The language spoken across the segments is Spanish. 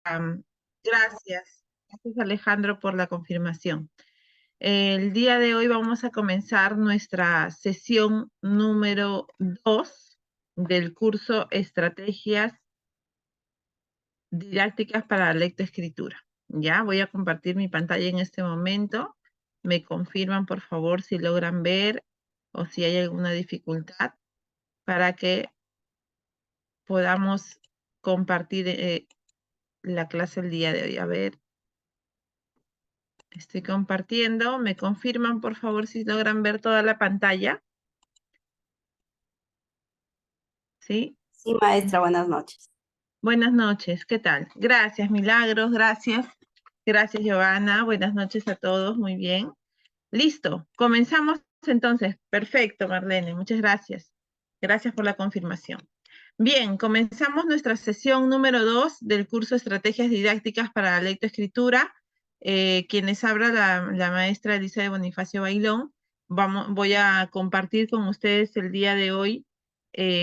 Am, gracias. Gracias, Alejandro, por la confirmación. El día de hoy vamos a comenzar nuestra sesión número 2 del curso Estrategias Didácticas para la Lectoescritura. Ya, voy a compartir mi pantalla en este momento. Me confirman, por favor, si logran ver o si hay alguna dificultad para que podamos compartir la clase el día de hoy. A ver. Estoy compartiendo. ¿Me confirman, por favor, si logran ver toda la pantalla? ¿Sí? Sí, maestra, buenas noches. Buenas noches. ¿Qué tal? Gracias, Milagros. Gracias. Gracias, Giovanna. Buenas noches a todos. Muy bien. Listo. Comenzamos entonces. Perfecto, Marlene. Muchas gracias. Gracias por la confirmación. Bien, comenzamos nuestra sesión número 2 del curso Estrategias Didácticas para la Lectoescritura. Quienes habla la maestra Elisa de Bonifacio Bailón. Voy a compartir con ustedes el día de hoy,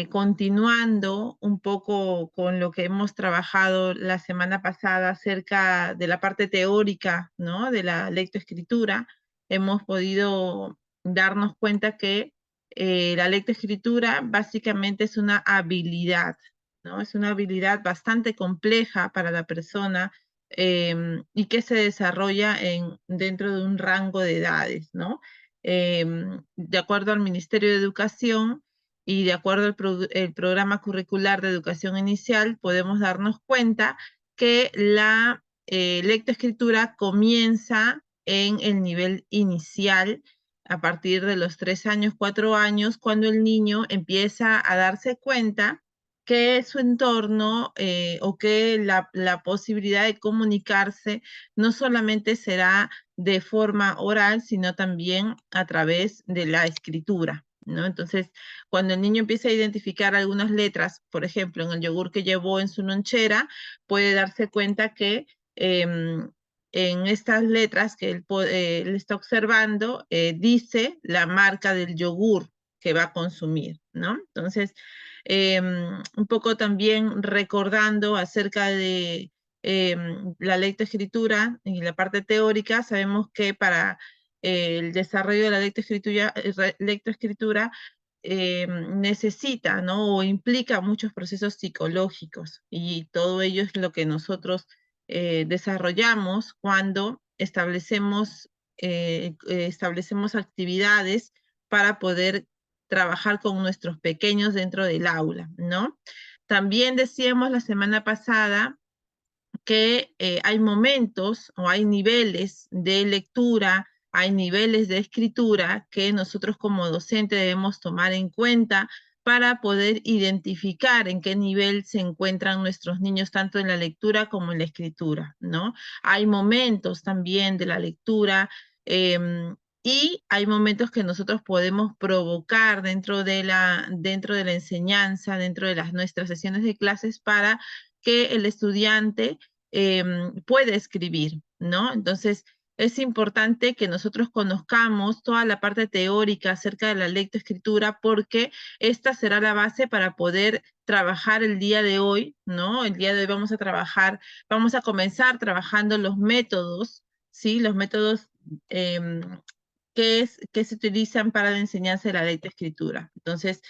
continuando un poco con lo que hemos trabajado la semana pasada acerca de la parte teórica, ¿no?, de la lectoescritura. Hemos podido darnos cuenta que la lectoescritura básicamente es una habilidad, ¿no? Es una habilidad bastante compleja para la persona, y que se desarrolla dentro de un rango de edades, ¿no? De acuerdo al Ministerio de Educación y de acuerdo al programa curricular de educación inicial, podemos darnos cuenta que la lectoescritura comienza en el nivel inicial a partir de los 3 años, 4 años, cuando el niño empieza a darse cuenta que su entorno, o que la posibilidad de comunicarse no solamente será de forma oral, sino también a través de la escritura, ¿no? Entonces, cuando el niño empieza a identificar algunas letras, por ejemplo, en el yogur que llevó en su lonchera, puede darse cuenta que en estas letras que él está observando, dice la marca del yogur que va a consumir, ¿no? Entonces, un poco también recordando acerca de la lectoescritura y la parte teórica, sabemos que para el desarrollo de la lectoescritura necesita, ¿no?, o implica muchos procesos psicológicos, y todo ello es lo que nosotros desarrollamos cuando establecemos actividades para poder trabajar con nuestros pequeños dentro del aula, ¿no? También decíamos la semana pasada que hay momentos o hay niveles de lectura, hay niveles de escritura que nosotros como docente debemos tomar en cuenta para poder identificar en qué nivel se encuentran nuestros niños, tanto en la lectura como en la escritura, ¿no? Hay momentos también de la lectura, y hay momentos que nosotros podemos provocar dentro de la enseñanza, dentro de nuestras sesiones de clases, para que el estudiante puede escribir, ¿no? Entonces, es importante que nosotros conozcamos toda la parte teórica acerca de la lectoescritura, porque esta será la base para poder trabajar el día de hoy, ¿no? El día de hoy vamos a comenzar trabajando los métodos, ¿sí? Los métodos que se utilizan para la enseñanza de la lectoescritura. Entonces,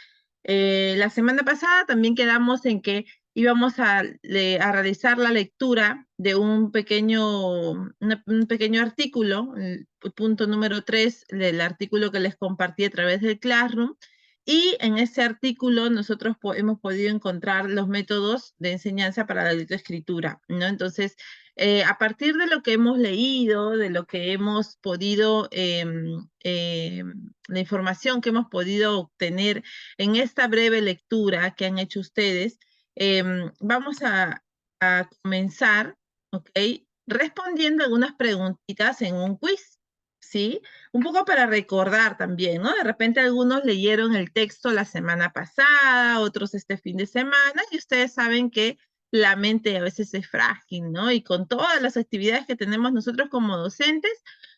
la semana pasada también quedamos en que íbamos a realizar la lectura de un pequeño artículo, el punto número 3 del artículo que les compartí a través del Classroom, y en ese artículo nosotros hemos podido encontrar los métodos de enseñanza para la lectoescritura, ¿no? Entonces, a partir de lo que hemos leído, de lo que hemos podido, la información que hemos podido obtener en esta breve lectura que han hecho ustedes, vamos a comenzar, ¿ok?, respondiendo algunas preguntitas en un quiz, ¿sí? Un poco para recordar también, ¿no? De repente algunos leyeron el texto la semana pasada, otros este fin de semana, y ustedes saben que la mente a veces es frágil, ¿no? Y con todas las actividades que tenemos nosotros como docentes,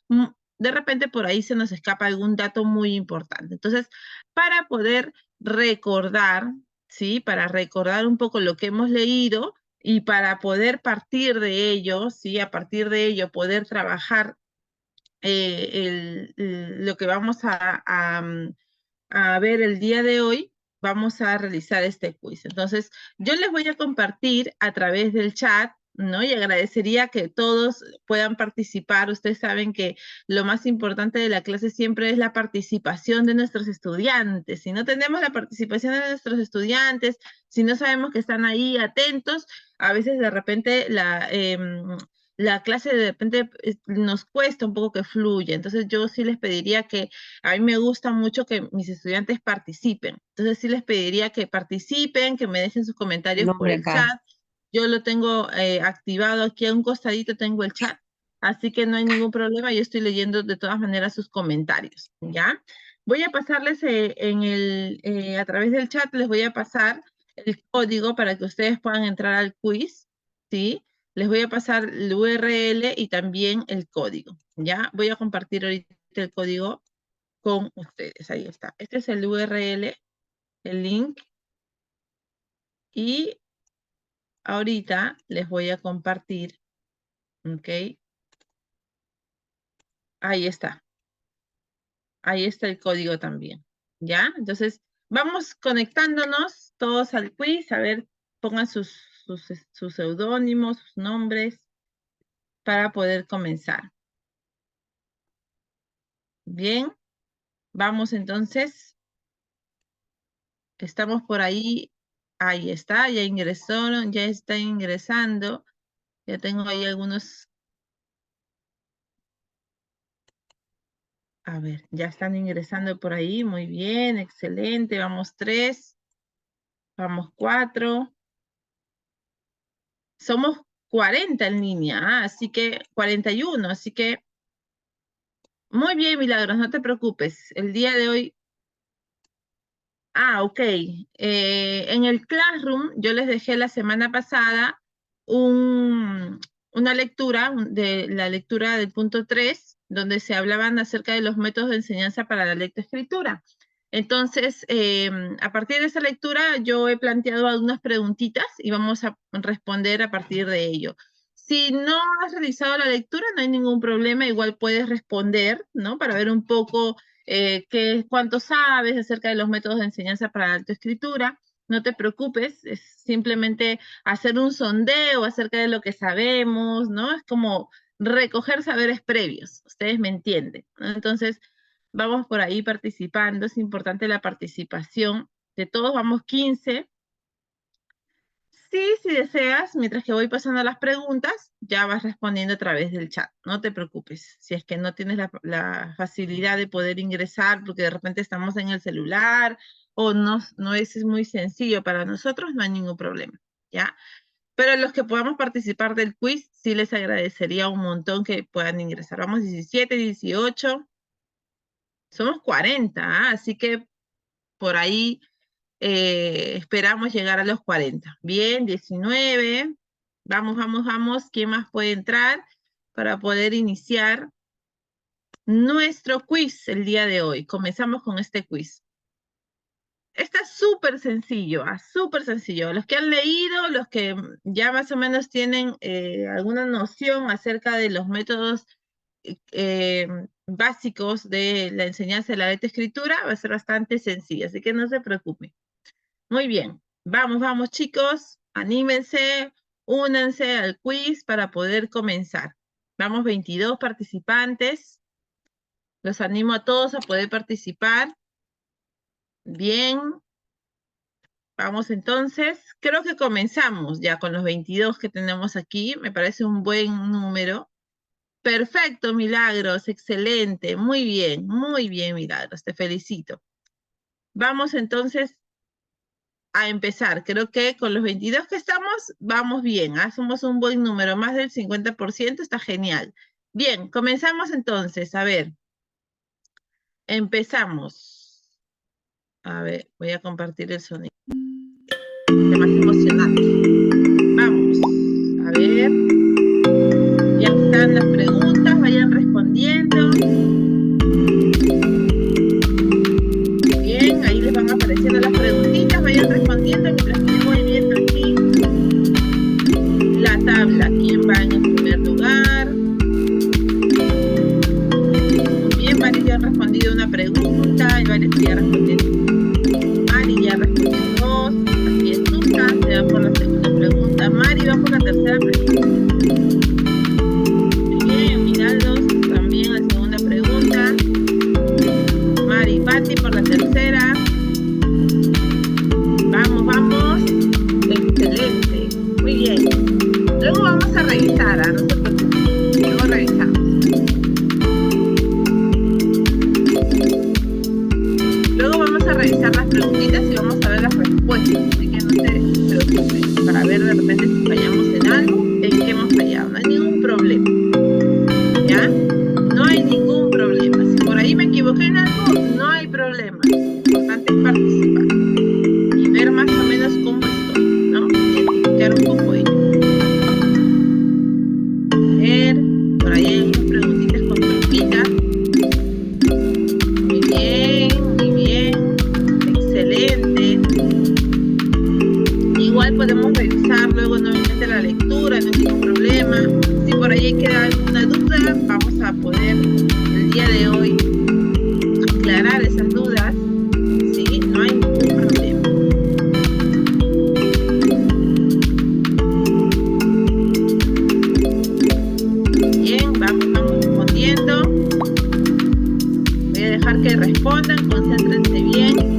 de repente por ahí se nos escapa algún dato muy importante. Entonces, para poder recordar, ¿sí? Para recordar un poco lo que hemos leído, y para poder partir de ello, ¿sí? A partir de ello poder trabajar lo que vamos a ver el día de hoy, vamos a realizar este quiz. Entonces, yo les voy a compartir a través del chat, ¿no? Y agradecería que todos puedan participar. Ustedes saben que lo más importante de la clase siempre es la participación de nuestros estudiantes. Si no tenemos la participación de nuestros estudiantes, si no sabemos que están ahí atentos, a veces de repente la clase de repente nos cuesta un poco que fluya. Entonces yo sí les pediría que, a mí me gusta mucho que mis estudiantes participen. Entonces sí les pediría que participen, que me dejen sus comentarios por Nombre el acá. chat. Yo lo tengo activado aquí a un costadito, tengo el chat, así que no hay ningún problema. Yo estoy leyendo de todas maneras sus comentarios, ¿ya? Voy a pasarles a través del chat, les voy a pasar el código para que ustedes puedan entrar al quiz, ¿sí? Les voy a pasar el URL y también el código, ¿ya? Voy a compartir ahorita el código con ustedes. Ahí está. Este es el URL, el link. Y ahorita les voy a compartir, ¿ok? Ahí está. Ahí está el código también, ¿ya? Entonces, vamos conectándonos todos al quiz. A ver, pongan sus seudónimos, sus nombres, para poder comenzar. Bien, vamos entonces. Estamos por ahí. Ahí está, ya ingresaron, ya está ingresando. Ya tengo ahí algunos. A ver, ya están ingresando por ahí. Muy bien, excelente. Vamos 3, vamos 4. Somos 40 en línea, así que 41. Así que muy bien, Milagros, no te preocupes. El día de hoy. Ok. En el Classroom yo les dejé la semana pasada una lectura, de la lectura del punto 3, donde se hablaban acerca de los métodos de enseñanza para la lectoescritura. Entonces, a partir de esa lectura yo he planteado algunas preguntitas y vamos a responder a partir de ello. Si no has realizado la lectura, no hay ningún problema, igual puedes responder, ¿no? Para ver un poco cuánto sabes acerca de los métodos de enseñanza para la autoescritura. No te preocupes, es simplemente hacer un sondeo acerca de lo que sabemos, ¿no? Es como recoger saberes previos, ustedes me entienden, ¿no? Entonces, vamos por ahí participando, es importante la participación de todos, vamos 15. Sí, si deseas, mientras que voy pasando las preguntas, ya vas respondiendo a través del chat. No te preocupes. Si es que no tienes la facilidad de poder ingresar porque de repente estamos en el celular o no es muy sencillo para nosotros, no hay ningún problema, ¿ya? Pero los que podamos participar del quiz, sí les agradecería un montón que puedan ingresar. Vamos 17, 18, somos 40, ¿ah? Así que por ahí esperamos llegar a los 40. Bien, 19. Vamos, vamos, vamos. ¿Quién más puede entrar para poder iniciar nuestro quiz el día de hoy? Comenzamos con este quiz. Está súper sencillo, súper sencillo. Los que han leído, los que ya más o menos tienen alguna noción acerca de los métodos básicos de la enseñanza de la lectoescritura, va a ser bastante sencillo, así que no se preocupen. Muy bien, vamos, vamos chicos, anímense, únanse al quiz para poder comenzar. Vamos 22 participantes, los animo a todos a poder participar. Bien, vamos entonces, creo que comenzamos ya con los 22 que tenemos aquí, me parece un buen número. Perfecto, Milagros, excelente, muy bien, Milagros, te felicito. Vamos entonces a empezar. Creo que con los 22 que estamos, vamos bien. Somos un buen número, más del 50%, está genial. Bien, comenzamos entonces. A ver, empezamos. A ver, voy a compartir el sonido. Es más emocionante. Vamos, a ver. Ya están las preguntas, vayan respondiendo. Bien, ahí les van apareciendo las preguntitas, vayan respondiendo mientras que yo voy viendo aquí. revisar, no se preocupen. Luego revisamos. Luego vamos a revisar las preguntitas y vamos a ver las respuestas. Así que no se preocupen. Para ver de repente si fallamos en algo, en qué hemos fallado. No hay ningún problema. ¿Ya? No hay ningún problema. Si por ahí me equivoqué en algo, no hay problema. Lo importante es participar y ver más o menos cómo estoy, ¿no? Identificar un poco ello. A ver, por ahí hay unas preguntitas con trampitas. Muy bien, muy bien. Excelente. Igual podemos revisar luego nuevamente la lectura, no hay ningún problema. Si por ahí queda alguna duda, vamos a poder el día de hoy aclarar esas dudas. Sí, no hay ningún problema. Bien, vamos respondiendo. Voy a dejar que respondan, concéntrense bien.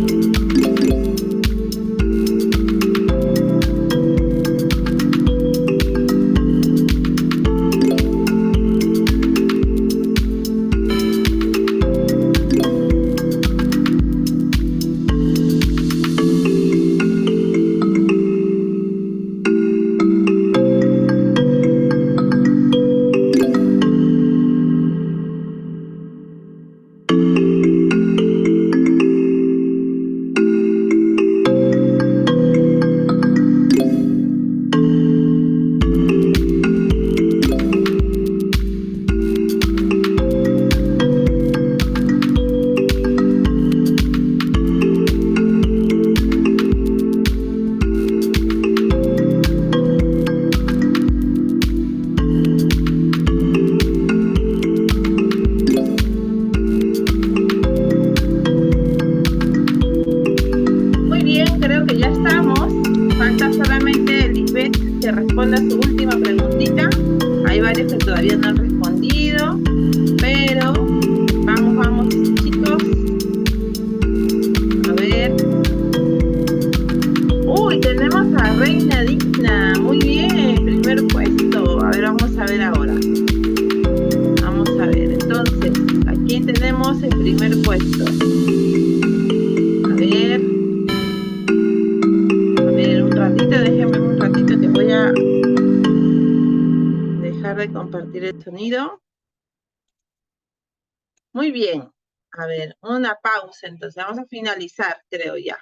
Responda su última preguntita. Hay varios que todavía no han respondido, pero vamos chicos. A ver. Uy, tenemos a Reina Digna. Muy bien, primer puesto. A ver, vamos a ver ahora. Vamos a ver, entonces, ¿a quién tenemos en primer puesto? A ver, un ratito, déjenme un ratito que voy a dejar de compartir el sonido. Muy bien. A ver, una pausa, entonces vamos a finalizar, creo ya.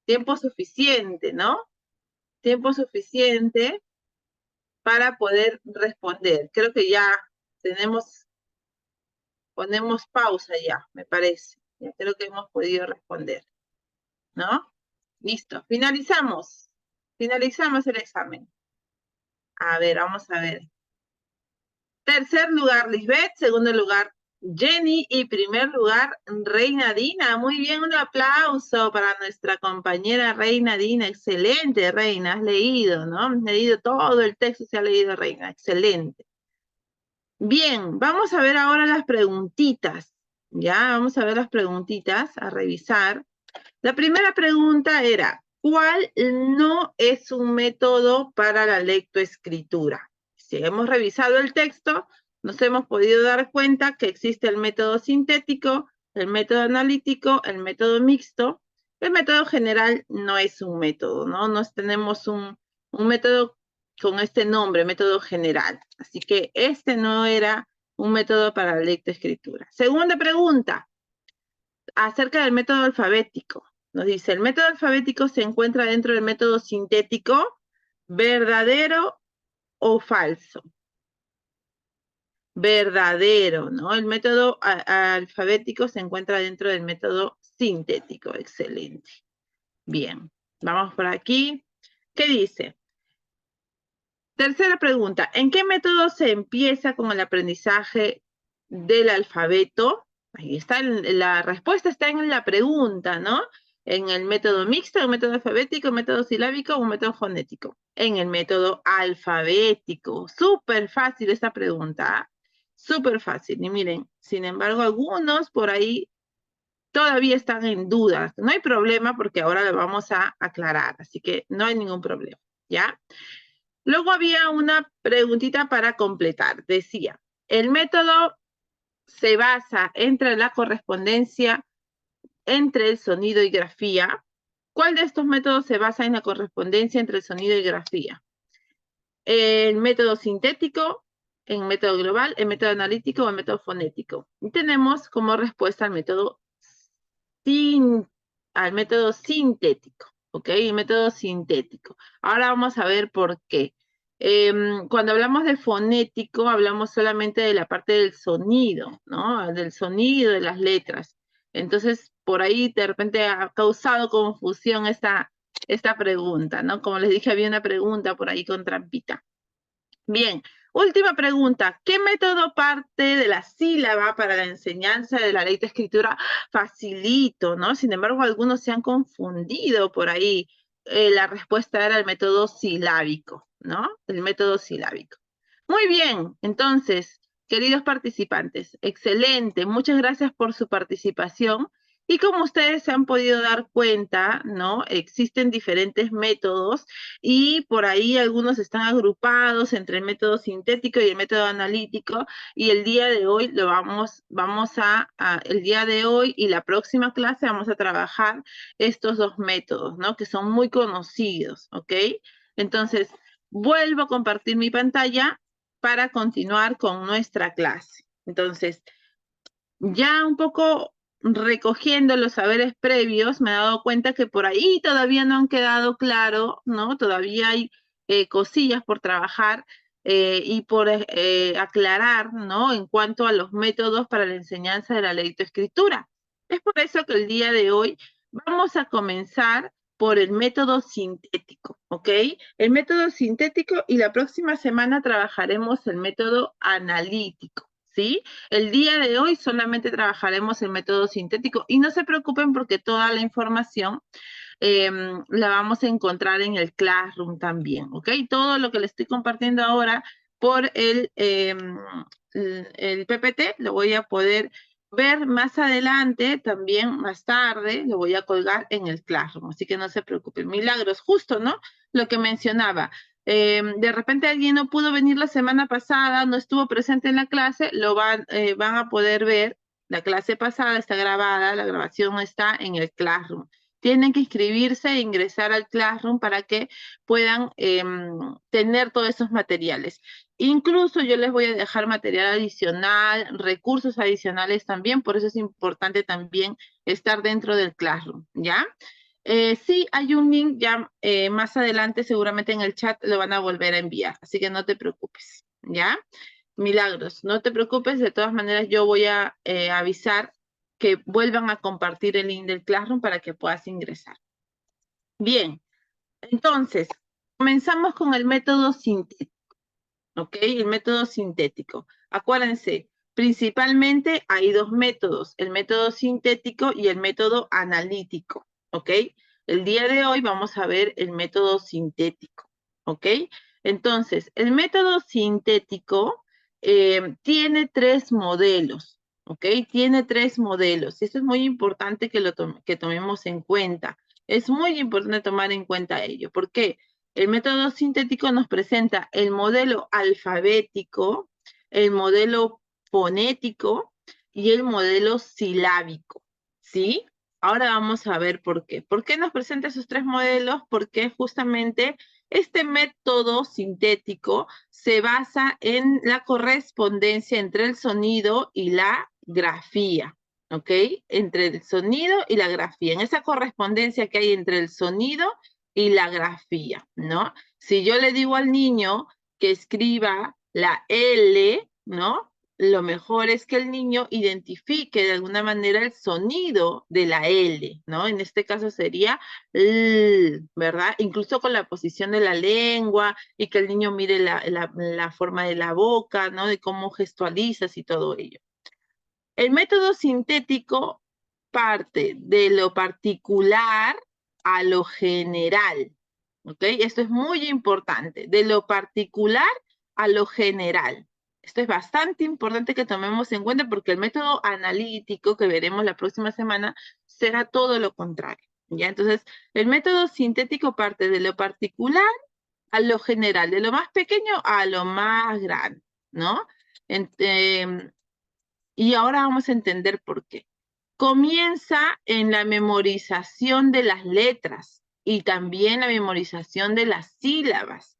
Tiempo suficiente, ¿no? Tiempo suficiente para poder responder. Creo que ya ponemos pausa ya, me parece. Ya creo que hemos podido responder, ¿no? Listo, finalizamos. Finalizamos el examen. A ver, vamos a ver. Tercer lugar, Lisbeth. Segundo lugar, Jenny. Y primer lugar, Reina Dina. Muy bien, un aplauso para nuestra compañera Reina Dina. Excelente, Reina. Has leído, ¿no? Has leído todo el texto, se ha leído, Reina. Excelente. Bien, vamos a ver ahora las preguntitas. Ya, vamos a ver las preguntitas, a revisar. La primera pregunta era, ¿cuál no es un método para la lectoescritura? Si hemos revisado el texto, nos hemos podido dar cuenta que existe el método sintético, el método analítico, el método mixto. El método general no es un método, ¿no? No tenemos un método con este nombre, método general. Así que este no era un método para la lectoescritura. Segunda pregunta, acerca del método alfabético. Nos dice, ¿el método alfabético se encuentra dentro del método sintético? ¿Verdadero o falso? Verdadero, ¿no? El método alfabético se encuentra dentro del método sintético. Excelente. Bien, vamos por aquí. ¿Qué dice? Tercera pregunta, ¿en qué método se empieza con el aprendizaje del alfabeto? Ahí está, la respuesta está en la pregunta, ¿no? En el método mixto, el método alfabético, el método silábico o un método fonético. En el método alfabético. Súper fácil esta pregunta. Súper fácil. Y miren, sin embargo, algunos por ahí todavía están en dudas. No hay problema porque ahora lo vamos a aclarar. Así que no hay ningún problema, ¿ya? Luego había una preguntita para completar. Decía, el método se basa entre la correspondencia entre el sonido y grafía. ¿Cuál de estos métodos se basa en la correspondencia entre el sonido y grafía? El método sintético, el método global, el método analítico o el método fonético. Y tenemos como respuesta al método sintético, ¿ok? El método sintético. Ahora vamos a ver por qué. Cuando hablamos de fonético, hablamos solamente de la parte del sonido, ¿no? Del sonido de las letras. Entonces, por ahí de repente ha causado confusión esta pregunta, ¿no? Como les dije, había una pregunta por ahí con trampita. Bien, última pregunta. ¿Qué método parte de la sílaba para la enseñanza de la lectoescritura? Facilito, ¿no? Sin embargo, algunos se han confundido por ahí. La respuesta era el método silábico, ¿no? El método silábico. Muy bien, entonces, queridos participantes, excelente. Muchas gracias por su participación. Y como ustedes se han podido dar cuenta, ¿no? Existen diferentes métodos y por ahí algunos están agrupados entre el método sintético y el método analítico y el día de hoy el día de hoy y la próxima clase vamos a trabajar estos dos métodos, ¿no? Que son muy conocidos, ¿ok? Entonces, vuelvo a compartir mi pantalla para continuar con nuestra clase. Entonces, ya un poco recogiendo los saberes previos, me he dado cuenta que por ahí todavía no han quedado claro, ¿no? Todavía hay cosillas por trabajar y por aclarar, ¿no? En cuanto a los métodos para la enseñanza de la lectoescritura. Es por eso que el día de hoy vamos a comenzar por el método sintético, ¿ok? El método sintético y la próxima semana trabajaremos el método analítico, ¿sí? El día de hoy solamente trabajaremos el método sintético y no se preocupen porque toda la información la vamos a encontrar en el Classroom también, ¿ok? Todo lo que les estoy compartiendo ahora por el PPT lo voy a poder ver más adelante, también más tarde, lo voy a colgar en el Classroom, así que no se preocupen. Milagros, justo, ¿no? Lo que mencionaba. De repente alguien no pudo venir la semana pasada, no estuvo presente en la clase, van a poder ver. La clase pasada está grabada, la grabación está en el Classroom. Tienen que inscribirse e ingresar al Classroom para que puedan tener todos esos materiales. Incluso yo les voy a dejar material adicional, recursos adicionales también, por eso es importante también estar dentro del Classroom, ¿ya? Sí, hay un link ya más adelante, seguramente en el chat lo van a volver a enviar, así que no te preocupes, ¿ya? Milagros, no te preocupes, de todas maneras yo voy a avisar que vuelvan a compartir el link del Classroom para que puedas ingresar. Bien, entonces, comenzamos con el método sintético, ¿ok? El método sintético. Acuérdense, principalmente hay dos métodos, el método sintético y el método analítico, ¿ok? El día de hoy vamos a ver el método sintético, ¿ok? Entonces, el método sintético tiene tres modelos, ¿ok? Tiene tres modelos. Y esto es muy importante que tomemos en cuenta. Es muy importante tomar en cuenta ello. ¿Por qué? El método sintético nos presenta el modelo alfabético, el modelo fonético y el modelo silábico, ¿sí? Ahora vamos a ver por qué. ¿Por qué nos presenta esos tres modelos? Porque justamente este método sintético se basa en la correspondencia entre el sonido y la grafía, ¿ok? Entre el sonido y la grafía. En esa correspondencia que hay entre el sonido y la grafía, ¿no? Si yo le digo al niño que escriba la L, ¿no? Lo mejor es que el niño identifique de alguna manera el sonido de la L, ¿no? En este caso sería L, ¿verdad? Incluso con la posición de la lengua y que el niño mire la forma de la boca, ¿no? De cómo gestualizas y todo ello. El método sintético parte de lo particular a lo general, ¿ok? Esto es muy importante, de lo particular a lo general. Esto es bastante importante que tomemos en cuenta porque el método analítico que veremos la próxima semana será todo lo contrario, ¿ya? Entonces, el método sintético parte de lo particular a lo general, de lo más pequeño a lo más grande, ¿no? Y ahora vamos a entender por qué. Comienza en la memorización de las letras y también la memorización de las sílabas.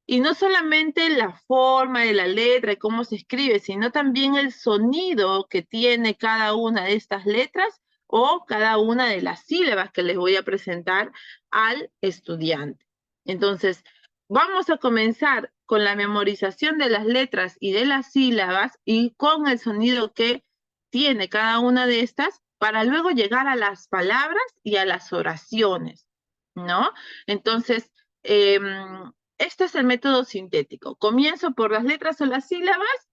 Y no solamente la forma de la letra y cómo se escribe, sino también el sonido que tiene cada una de estas letras o cada una de las sílabas que les voy a presentar al estudiante. Entonces, vamos a comenzar con la memorización de las letras y de las sílabas y con el sonido que tiene cada una de estas para luego llegar a las palabras y a las oraciones, ¿no? Entonces, este es el método sintético. Comienzo por las letras o las sílabas,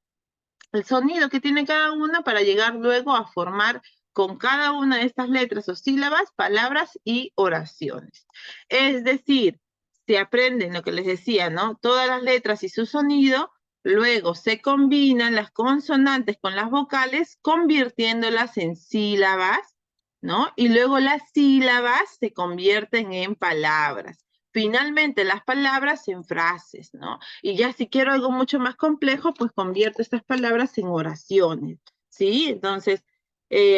el sonido que tiene cada una para llegar luego a formar con cada una de estas letras o sílabas palabras y oraciones. Es decir, se aprenden lo que les decía, ¿no? Todas las letras y su sonido, luego se combinan las consonantes con las vocales, convirtiéndolas en sílabas, ¿no? Y luego las sílabas se convierten en palabras. Finalmente, las palabras en frases, ¿no? Y ya si quiero algo mucho más complejo, pues convierto estas palabras en oraciones, ¿sí? Entonces,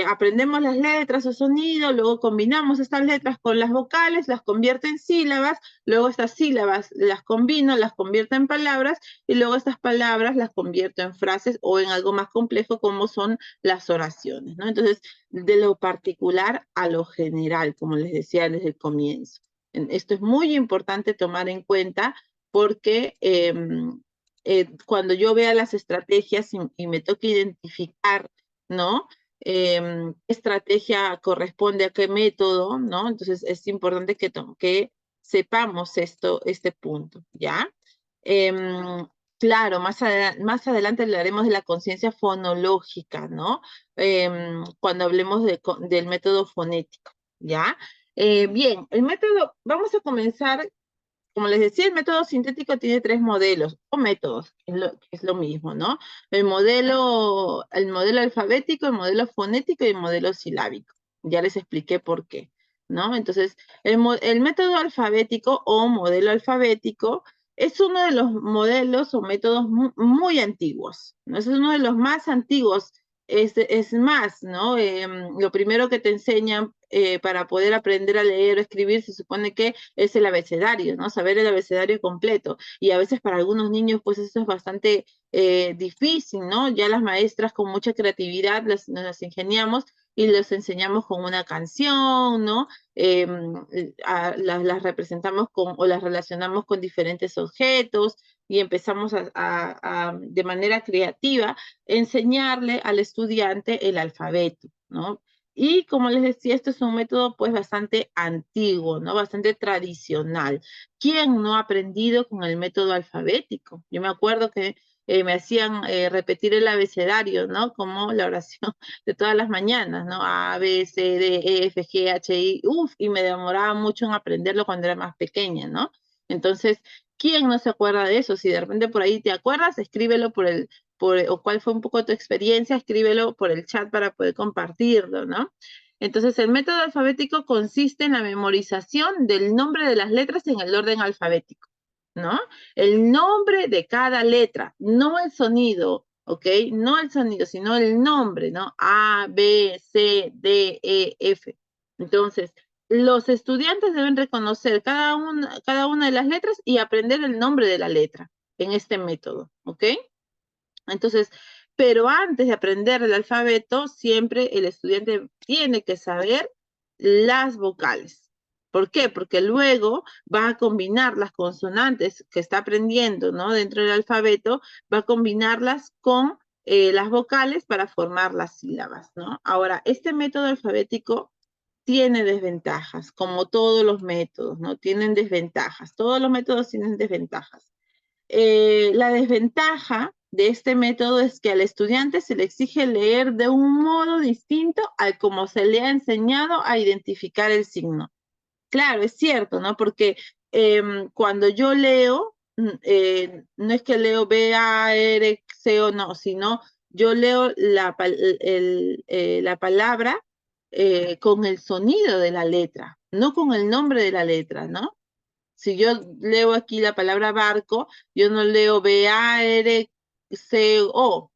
aprendemos las letras o sonidos, luego combinamos estas letras con las vocales, las convierto en sílabas, luego estas sílabas las combino, las convierto en palabras, y luego estas palabras las convierto en frases o en algo más complejo como son las oraciones, ¿no? Entonces, de lo particular a lo general, como les decía desde el comienzo. Esto es muy importante tomar en cuenta porque cuando yo vea las estrategias y me toque identificar, ¿no? ¿Qué estrategia corresponde a qué método, ¿no? Entonces es importante que sepamos este punto, ¿ya? Claro, más adelante hablaremos de la conciencia fonológica, ¿no? Cuando hablemos del método fonético, ¿ya? Bien, el método, vamos a comenzar, como les decía, el método sintético tiene 3 modelos, o métodos, que es lo mismo, ¿no? El modelo alfabético, el modelo fonético y el modelo silábico. Ya les expliqué por qué, ¿no? Entonces, el método alfabético o modelo alfabético es uno de los modelos o métodos muy antiguos, ¿no? Es uno de los más antiguos. Es más, ¿no? Lo primero que te enseñan para poder aprender a leer o escribir se supone que es el abecedario, ¿no? Saber el abecedario completo. Y a veces para algunos niños, pues eso es bastante difícil, ¿no? Ya las maestras con mucha creatividad nos las ingeniamos y les enseñamos con una canción, ¿no? Las representamos o las relacionamos con diferentes objetos y empezamos de manera creativa enseñarle al estudiante el alfabeto, ¿no? Y como les decía, esto es un método pues bastante antiguo, ¿no? Bastante tradicional. ¿Quién no ha aprendido con el método alfabético? Yo me acuerdo que me hacían repetir el abecedario, ¿no? Como la oración de todas las mañanas, ¿no? A, B, C, D, E, F, G, H, I, y me demoraba mucho en aprenderlo cuando era más pequeña, ¿no? Entonces, ¿quién no se acuerda de eso? Si de repente por ahí te acuerdas, escríbelo o cuál fue un poco tu experiencia, escríbelo por el chat para poder compartirlo, ¿no? Entonces, el método alfabético consiste en la memorización del nombre de las letras en el orden alfabético, ¿no? El nombre de cada letra, no el sonido, ¿ok? No el sonido, sino el nombre, ¿no? A, B, C, D, E, F. Entonces, los estudiantes deben reconocer cada una de las letras y aprender el nombre de la letra en este método, ¿ok? Entonces, pero antes de aprender el alfabeto, siempre el estudiante tiene que saber las vocales. ¿Por qué? Porque luego va a combinar las consonantes que está aprendiendo, ¿no? Dentro del alfabeto, va a combinarlas con las vocales para formar las sílabas, ¿no? Ahora, este método alfabético tiene desventajas, como todos los métodos, ¿no? Tienen desventajas. Todos los métodos tienen desventajas. La desventaja de este método es que al estudiante se le exige leer de un modo distinto al como se le ha enseñado a identificar el signo. Claro, es cierto, ¿no? Porque cuando yo leo, no es que leo B, A, R, C o no, sino yo leo la palabra con el sonido de la letra, no con el nombre de la letra, ¿no? Si yo leo aquí la palabra barco, yo no leo B-A-R-C-O,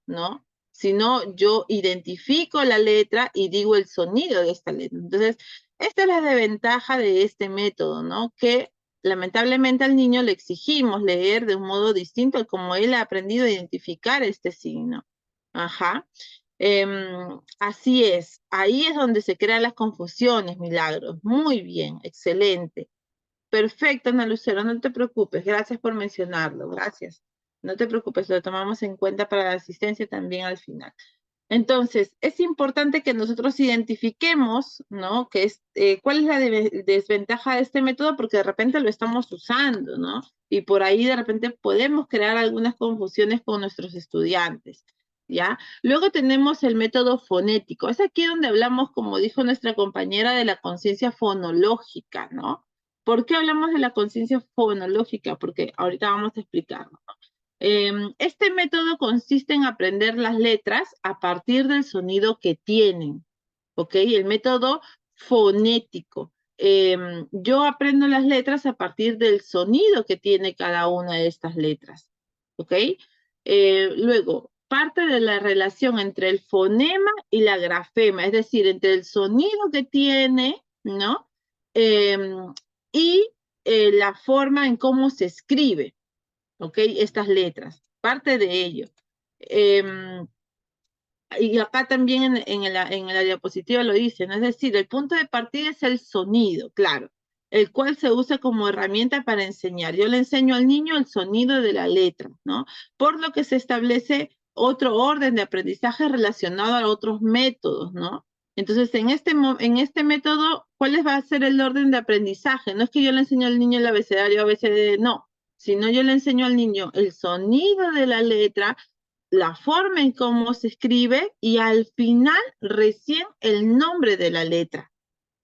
¿no? Sino yo identifico la letra y digo el sonido de esta letra. Entonces, esta es la desventaja de este método, ¿no? Que lamentablemente al niño le exigimos leer de un modo distinto a como él ha aprendido a identificar este signo. Ajá. Así es, ahí es donde se crean las confusiones, Milagros. Muy bien, excelente. Perfecto, Ana Lucero, no te preocupes. Gracias por mencionarlo, gracias. No te preocupes, lo tomamos en cuenta para la asistencia también al final. Entonces, es importante que nosotros identifiquemos, ¿no? ¿Cuál es la desventaja de este método? Porque de repente lo estamos usando, ¿no? Y por ahí de repente podemos crear algunas confusiones con nuestros estudiantes, ¿ya? Luego tenemos el método fonético. Es aquí donde hablamos, como dijo nuestra compañera, de la conciencia fonológica, ¿no? ¿Por qué hablamos de la conciencia fonológica? Porque ahorita vamos a explicarlo. Este método consiste en aprender las letras a partir del sonido que tienen, ¿ok? El método fonético. Yo aprendo las letras a partir del sonido que tiene cada una de estas letras, ¿ok? Luego, parte de la relación entre el fonema y la grafema, es decir, entre el sonido que tiene, ¿no? Y la forma en cómo se escribe. ¿Ok? Estas letras, parte de ello. Y acá también en la diapositiva lo dicen, es decir, el punto de partida es el sonido, claro, el cual se usa como herramienta para enseñar. Yo le enseño al niño el sonido de la letra, ¿no? Por lo que se establece otro orden de aprendizaje relacionado a otros métodos, ¿no? Entonces, en este método, ¿cuál va a ser el orden de aprendizaje? No es que yo le enseño al niño el abecedario, ABCD, no, sino yo le enseño al niño el sonido de la letra, la forma en cómo se escribe y al final recién el nombre de la letra.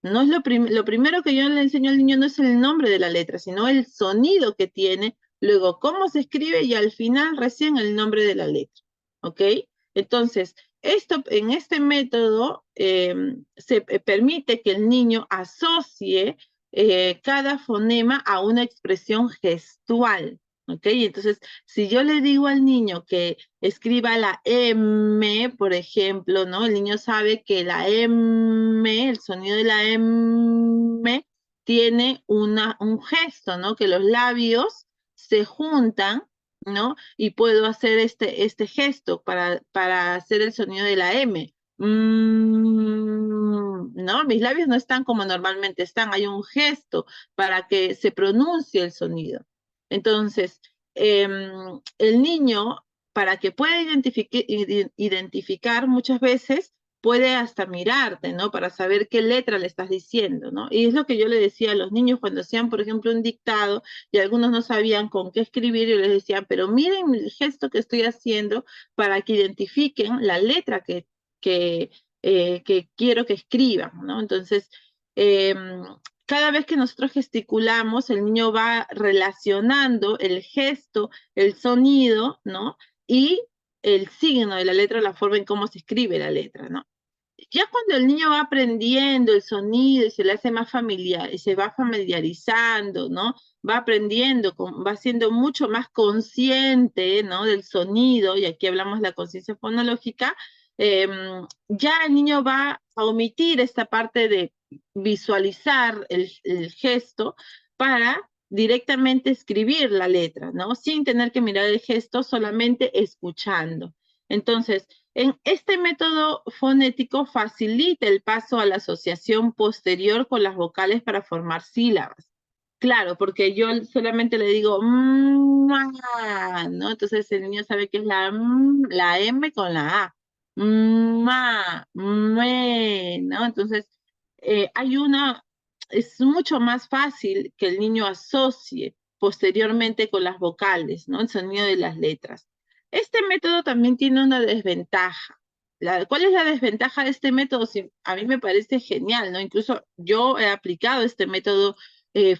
No es lo primero que yo le enseño al niño no es el nombre de la letra, sino el sonido que tiene, luego cómo se escribe y al final recién el nombre de la letra. ¿Ok? Entonces, en este método se permite que el niño asocie cada fonema a una expresión gestual. ¿Ok? Entonces, si yo le digo al niño que escriba la M, por ejemplo, ¿no? El niño sabe que la M, el sonido de la M, tiene un gesto, ¿no? Que los labios se juntan, ¿no? Y puedo hacer este gesto para hacer el sonido de la M. ¿No? Mis labios no están como normalmente están, hay un gesto para que se pronuncie el sonido. Entonces, el niño, para que pueda identificar muchas veces, puede hasta mirarte, ¿no? Para saber qué letra le estás diciendo, ¿no? Y es lo que yo le decía a los niños cuando hacían, por ejemplo, un dictado y algunos no sabían con qué escribir, yo les decía, pero miren el gesto que estoy haciendo para que identifiquen la letra que quiero que escriban, ¿no? Entonces, eh, cada vez que nosotros gesticulamos, el niño va relacionando el gesto, el sonido, ¿no? Y el signo de la letra, la forma en cómo se escribe la letra, ¿no? Ya cuando el niño va aprendiendo el sonido y se le hace más familiar, y se va familiarizando, ¿no? Va aprendiendo, va siendo mucho más consciente, ¿no? Del sonido, y aquí hablamos de la conciencia fonológica, eh, ya el niño va a omitir esta parte de visualizar el gesto para directamente escribir la letra, ¿no? Sin tener que mirar el gesto, solamente escuchando. Entonces, en este método fonético facilita el paso a la asociación posterior con las vocales para formar sílabas. Claro, porque yo solamente le digo ma, ¿no? Entonces el niño sabe que es la M con la A. Ma, me, ¿no? Entonces es mucho más fácil que el niño asocie posteriormente con las vocales, ¿no? El sonido de las letras. Este método también tiene una desventaja. ¿Cuál es la desventaja de este método? Sí, a mí me parece genial, ¿no? Incluso yo he aplicado este método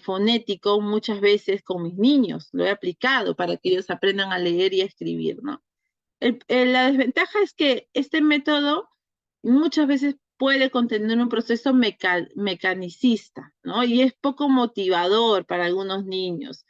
fonético muchas veces con mis niños, lo he aplicado para que ellos aprendan a leer y a escribir, ¿no? La desventaja es que este método muchas veces puede contener un proceso mecanicista, ¿no? Y es poco motivador para algunos niños.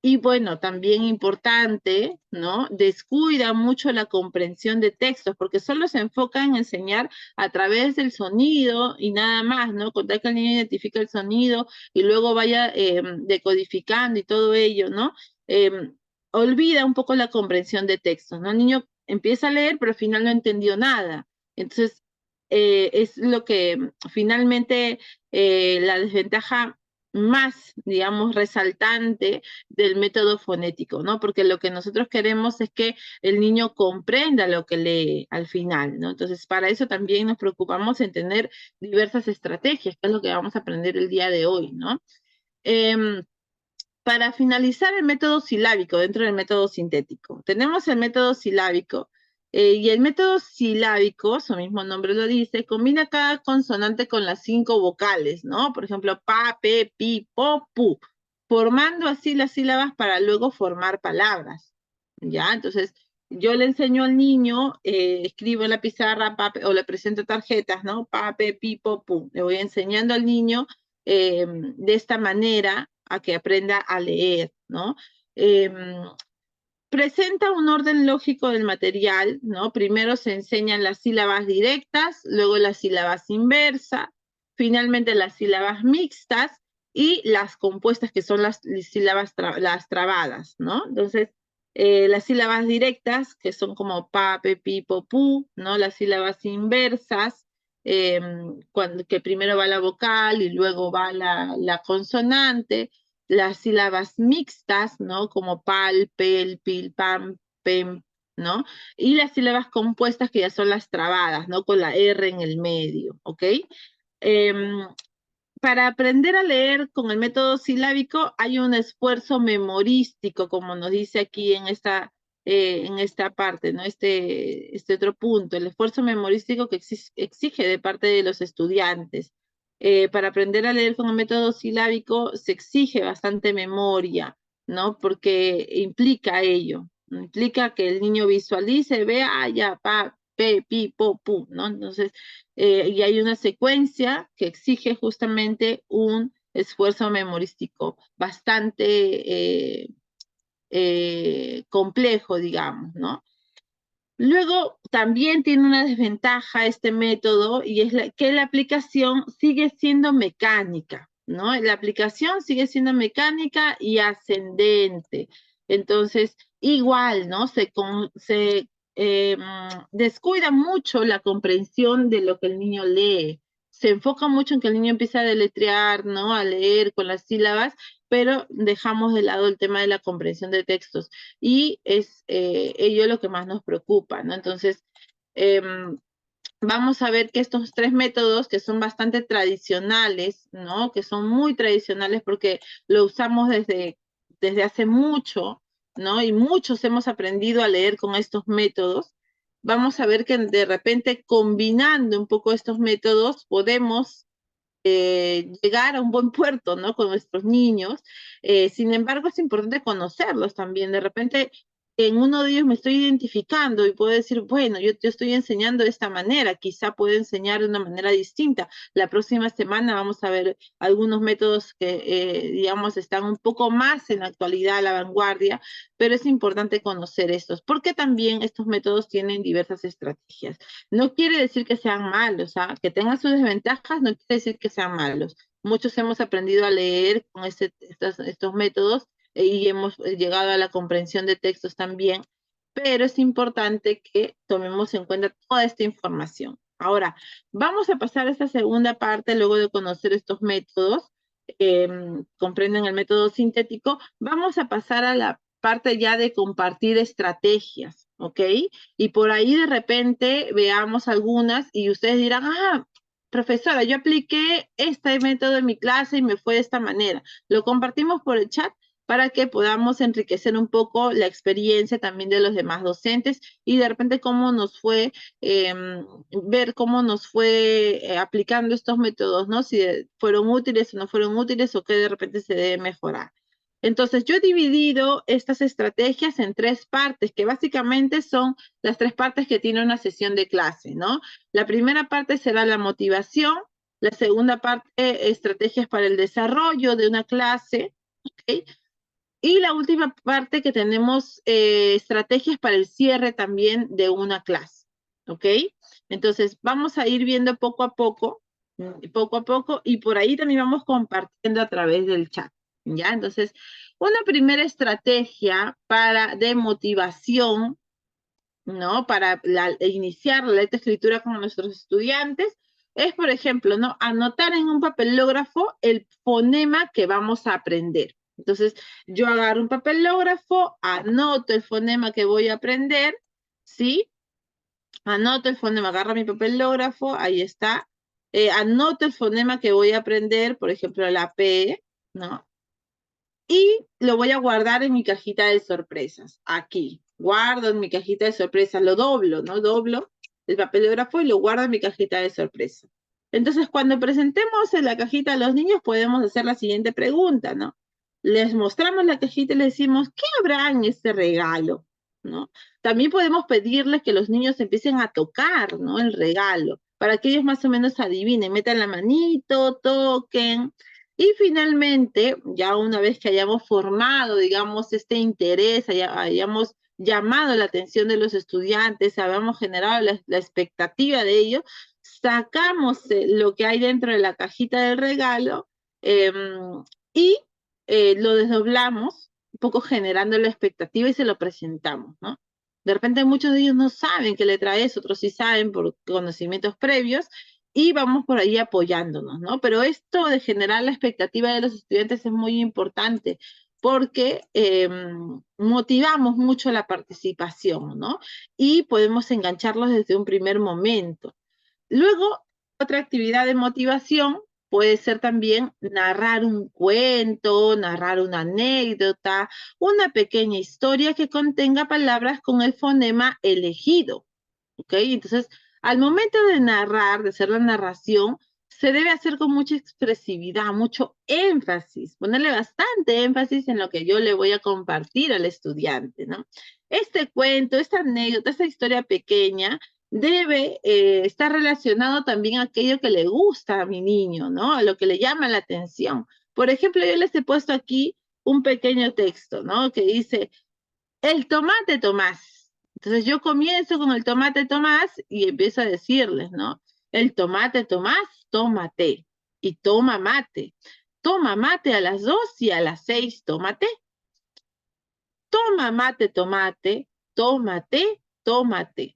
Y bueno, también importante, ¿no? Descuida mucho la comprensión de textos, porque solo se enfoca en enseñar a través del sonido y nada más, ¿no? Con tal que el niño identifique el sonido y luego vaya decodificando y todo ello, ¿no? Olvida un poco la comprensión de textos, ¿no? El niño empieza a leer, pero al final no entendió nada. Entonces, es lo que finalmente la desventaja más, digamos, resaltante del método fonético, ¿no? Porque lo que nosotros queremos es que el niño comprenda lo que lee al final, ¿no? Entonces, para eso también nos preocupamos en tener diversas estrategias, que es lo que vamos a aprender el día de hoy, ¿no? Para finalizar el método silábico dentro del método sintético, tenemos el método silábico, y el método silábico, su mismo nombre lo dice, combina cada consonante con las 5 vocales, ¿no? Por ejemplo, pa, pe, pi, po, pu, formando así las sílabas para luego formar palabras, ¿ya? Entonces, yo le enseño al niño, escribo en la pizarra, o le presento tarjetas, ¿no? Pa, pe, pi, po, pu. Le voy enseñando al niño de esta manera a que aprenda a leer, ¿no? Eh, Presenta un orden lógico del material, ¿no? Primero se enseñan las sílabas directas, luego las sílabas inversas, finalmente las sílabas mixtas y las compuestas, que son las sílabas las trabadas, ¿no? Entonces, las sílabas directas, que son como pa, pe, pi, po, pu, ¿no? Las sílabas inversas, que primero va la vocal y luego va la consonante, las sílabas mixtas, ¿no? Como pal, pel, pil, pam, pem, ¿no? Y las sílabas compuestas, que ya son las trabadas, ¿no? Con la R en el medio, ¿ok? Em, para aprender a leer con el método silábico hay un esfuerzo memorístico, como nos dice aquí en esta parte, ¿no? Este otro punto, el esfuerzo memorístico que exige de parte de los estudiantes. Para aprender a leer con el método silábico se exige bastante memoria, ¿no? Porque implica ello, implica que el niño visualice, vea, ah, ya, pa, pe, pi, po, pu, ¿no? Entonces, y hay una secuencia que exige justamente un esfuerzo memorístico bastante complejo, digamos, ¿no? Luego, también tiene una desventaja este método, y es que la aplicación sigue siendo mecánica, ¿no? La aplicación sigue siendo mecánica y ascendente. Entonces, igual, ¿no? Descuida mucho la comprensión de lo que el niño lee. Se enfoca mucho en que el niño empiece a deletrear, ¿no? A leer con las sílabas, pero dejamos de lado el tema de la comprensión de textos, y es ello lo que más nos preocupa, ¿no? Entonces, eh, vamos a ver que estos tres métodos, que son bastante tradicionales, ¿no? Que son muy tradicionales porque lo usamos desde hace mucho, ¿no? Y muchos hemos aprendido a leer con estos métodos. Vamos a ver que de repente, combinando un poco estos métodos, podemos llegar a un buen puerto, ¿no? Con nuestros niños. Sin embargo, es importante conocerlos también. De repente, en uno de ellos me estoy identificando y puedo decir, bueno, yo te estoy enseñando de esta manera, quizá puedo enseñar de una manera distinta. La próxima semana vamos a ver algunos métodos que, digamos, están un poco más en la actualidad, a la vanguardia, pero es importante conocer estos, porque también estos métodos tienen diversas estrategias. No quiere decir que sean malos, ¿ah? Que tengan sus desventajas no quiere decir que sean malos. Muchos hemos aprendido a leer con estos métodos, y hemos llegado a la comprensión de textos también, pero es importante que tomemos en cuenta toda esta información. Ahora, vamos a pasar a esta segunda parte, luego de conocer estos métodos, eh, comprenden el método sintético, vamos a pasar a la parte ya de compartir estrategias, ¿ok? Y por ahí de repente veamos algunas y ustedes dirán, ah, profesora, yo apliqué este método en mi clase y me fue de esta manera. Lo compartimos por el chat para que podamos enriquecer un poco la experiencia también de los demás docentes, y de repente cómo nos fue, eh, ver cómo nos fue aplicando estos métodos, ¿no? Si fueron útiles o no fueron útiles, o qué de repente se debe mejorar. Entonces, yo he dividido estas estrategias en 3 partes, que básicamente son las 3 partes que tiene una sesión de clase, ¿no? La primera parte será la motivación, la segunda parte, estrategias para el desarrollo de una clase, ¿ok? Y la última parte que tenemos, estrategias para el cierre también de una clase, ¿ok? Entonces, vamos a ir viendo poco a poco, y por ahí también vamos compartiendo a través del chat, ¿ya? Entonces, una primera estrategia de motivación, ¿no? Para iniciar la escritura con nuestros estudiantes es, por ejemplo, ¿no? Anotar en un papelógrafo el fonema que vamos a aprender. Entonces, yo agarro un papelógrafo, anoto el fonema que voy a aprender, ¿sí? Anoto el fonema, agarro mi papelógrafo, ahí está. Anoto el fonema que voy a aprender, por ejemplo, la P, ¿no? Y lo voy a guardar en mi cajita de sorpresas, aquí. Guardo en mi cajita de sorpresas, lo doblo, ¿no? Doblo el papelógrafo y lo guardo en mi cajita de sorpresas. Entonces, cuando presentemos en la cajita a los niños, podemos hacer la siguiente pregunta, ¿no? Les mostramos la cajita y les decimos, ¿qué habrá en este regalo? ¿No? También podemos pedirles que los niños empiecen a tocar, ¿no? El regalo, para que ellos más o menos adivinen, metan la manito, toquen, y finalmente, ya una vez que hayamos formado, digamos, este interés, hayamos llamado la atención de los estudiantes, hayamos generado la expectativa de ellos, sacamos lo que hay dentro de la cajita del regalo, y lo desdoblamos, un poco generando la expectativa, y se lo presentamos, ¿no? De repente muchos de ellos no saben qué letra es, otros sí saben por conocimientos previos, y vamos por ahí apoyándonos, ¿no? Pero esto de generar la expectativa de los estudiantes es muy importante porque motivamos mucho la participación, ¿no? Y podemos engancharlos desde un primer momento. Luego, otra actividad de motivación puede ser también narrar un cuento, narrar una anécdota, una pequeña historia que contenga palabras con el fonema elegido. ¿Ok? Entonces, al momento de narrar, de hacer la narración, se debe hacer con mucha expresividad, mucho énfasis, ponerle bastante énfasis en lo que yo le voy a compartir al estudiante, ¿no? Este cuento, esta anécdota, esta historia pequeña debe estar relacionado también a aquello que le gusta a mi niño, ¿no? A lo que le llama la atención. Por ejemplo, yo les he puesto aquí un pequeño texto, ¿no? Que dice, el tomate Tomás. Entonces yo comienzo con el tomate Tomás y empiezo a decirles, ¿no? El tomate Tomás, tómate y toma mate. Toma mate a las 2 y a las 6 tómate. Toma mate, tomate, tómate, tómate.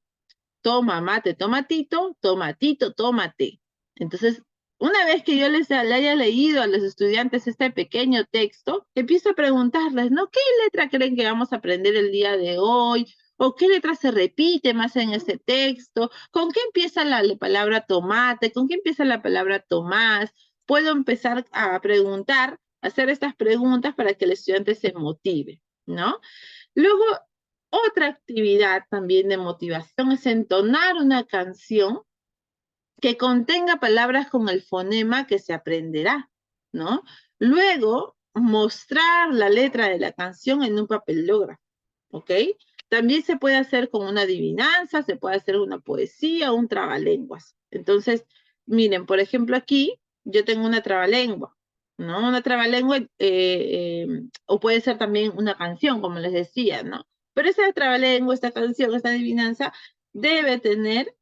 Toma mate, tomatito, tomatito, tómate. Entonces, una vez que yo le haya leído a los estudiantes este pequeño texto, empiezo a preguntarles, ¿no? ¿Qué letra creen que vamos a aprender el día de hoy? ¿O qué letra se repite más en ese texto? ¿Con qué empieza la palabra tomate? ¿Con qué empieza la palabra Tomás? Puedo empezar a preguntar, a hacer estas preguntas para que el estudiante se motive, ¿no? Luego, otra actividad también de motivación es entonar una canción que contenga palabras con el fonema que se aprenderá, ¿no? Luego, mostrar la letra de la canción en un papelógrafo, ¿ok? También se puede hacer con una adivinanza, se puede hacer una poesía, un trabalenguas. Entonces, miren, por ejemplo, aquí yo tengo una trabalengua, ¿no? Una trabalengua, o puede ser también una canción, como les decía, ¿no? Pero esa trabalengua, esta canción, esta adivinanza, debe tener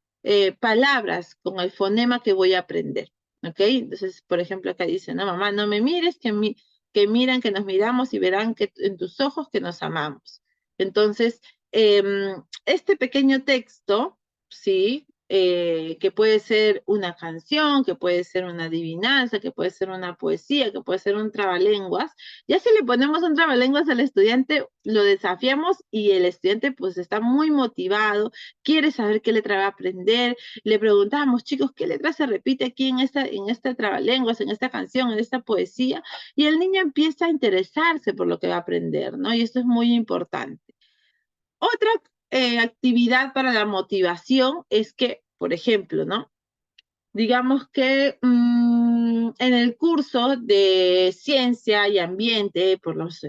palabras con el fonema que voy a aprender, ¿ok? Entonces, por ejemplo, acá dice, no, mamá, no me mires, que miran, que nos miramos y verán que en tus ojos que nos amamos. Entonces, este pequeño texto, ¿sí? Que puede ser una canción, que puede ser una adivinanza, que puede ser una poesía, que puede ser un trabalenguas. Ya si le ponemos un trabalenguas al estudiante, lo desafiamos y el estudiante pues está muy motivado, quiere saber qué letra va a aprender. Le preguntamos, chicos, ¿qué letra se repite aquí en esta trabalenguas, en esta canción, en esta poesía? Y el niño empieza a interesarse por lo que va a aprender, ¿no? Y esto es muy importante. Otra actividad para la motivación es que, por ejemplo, ¿no? digamos que en el curso de ciencia y ambiente por los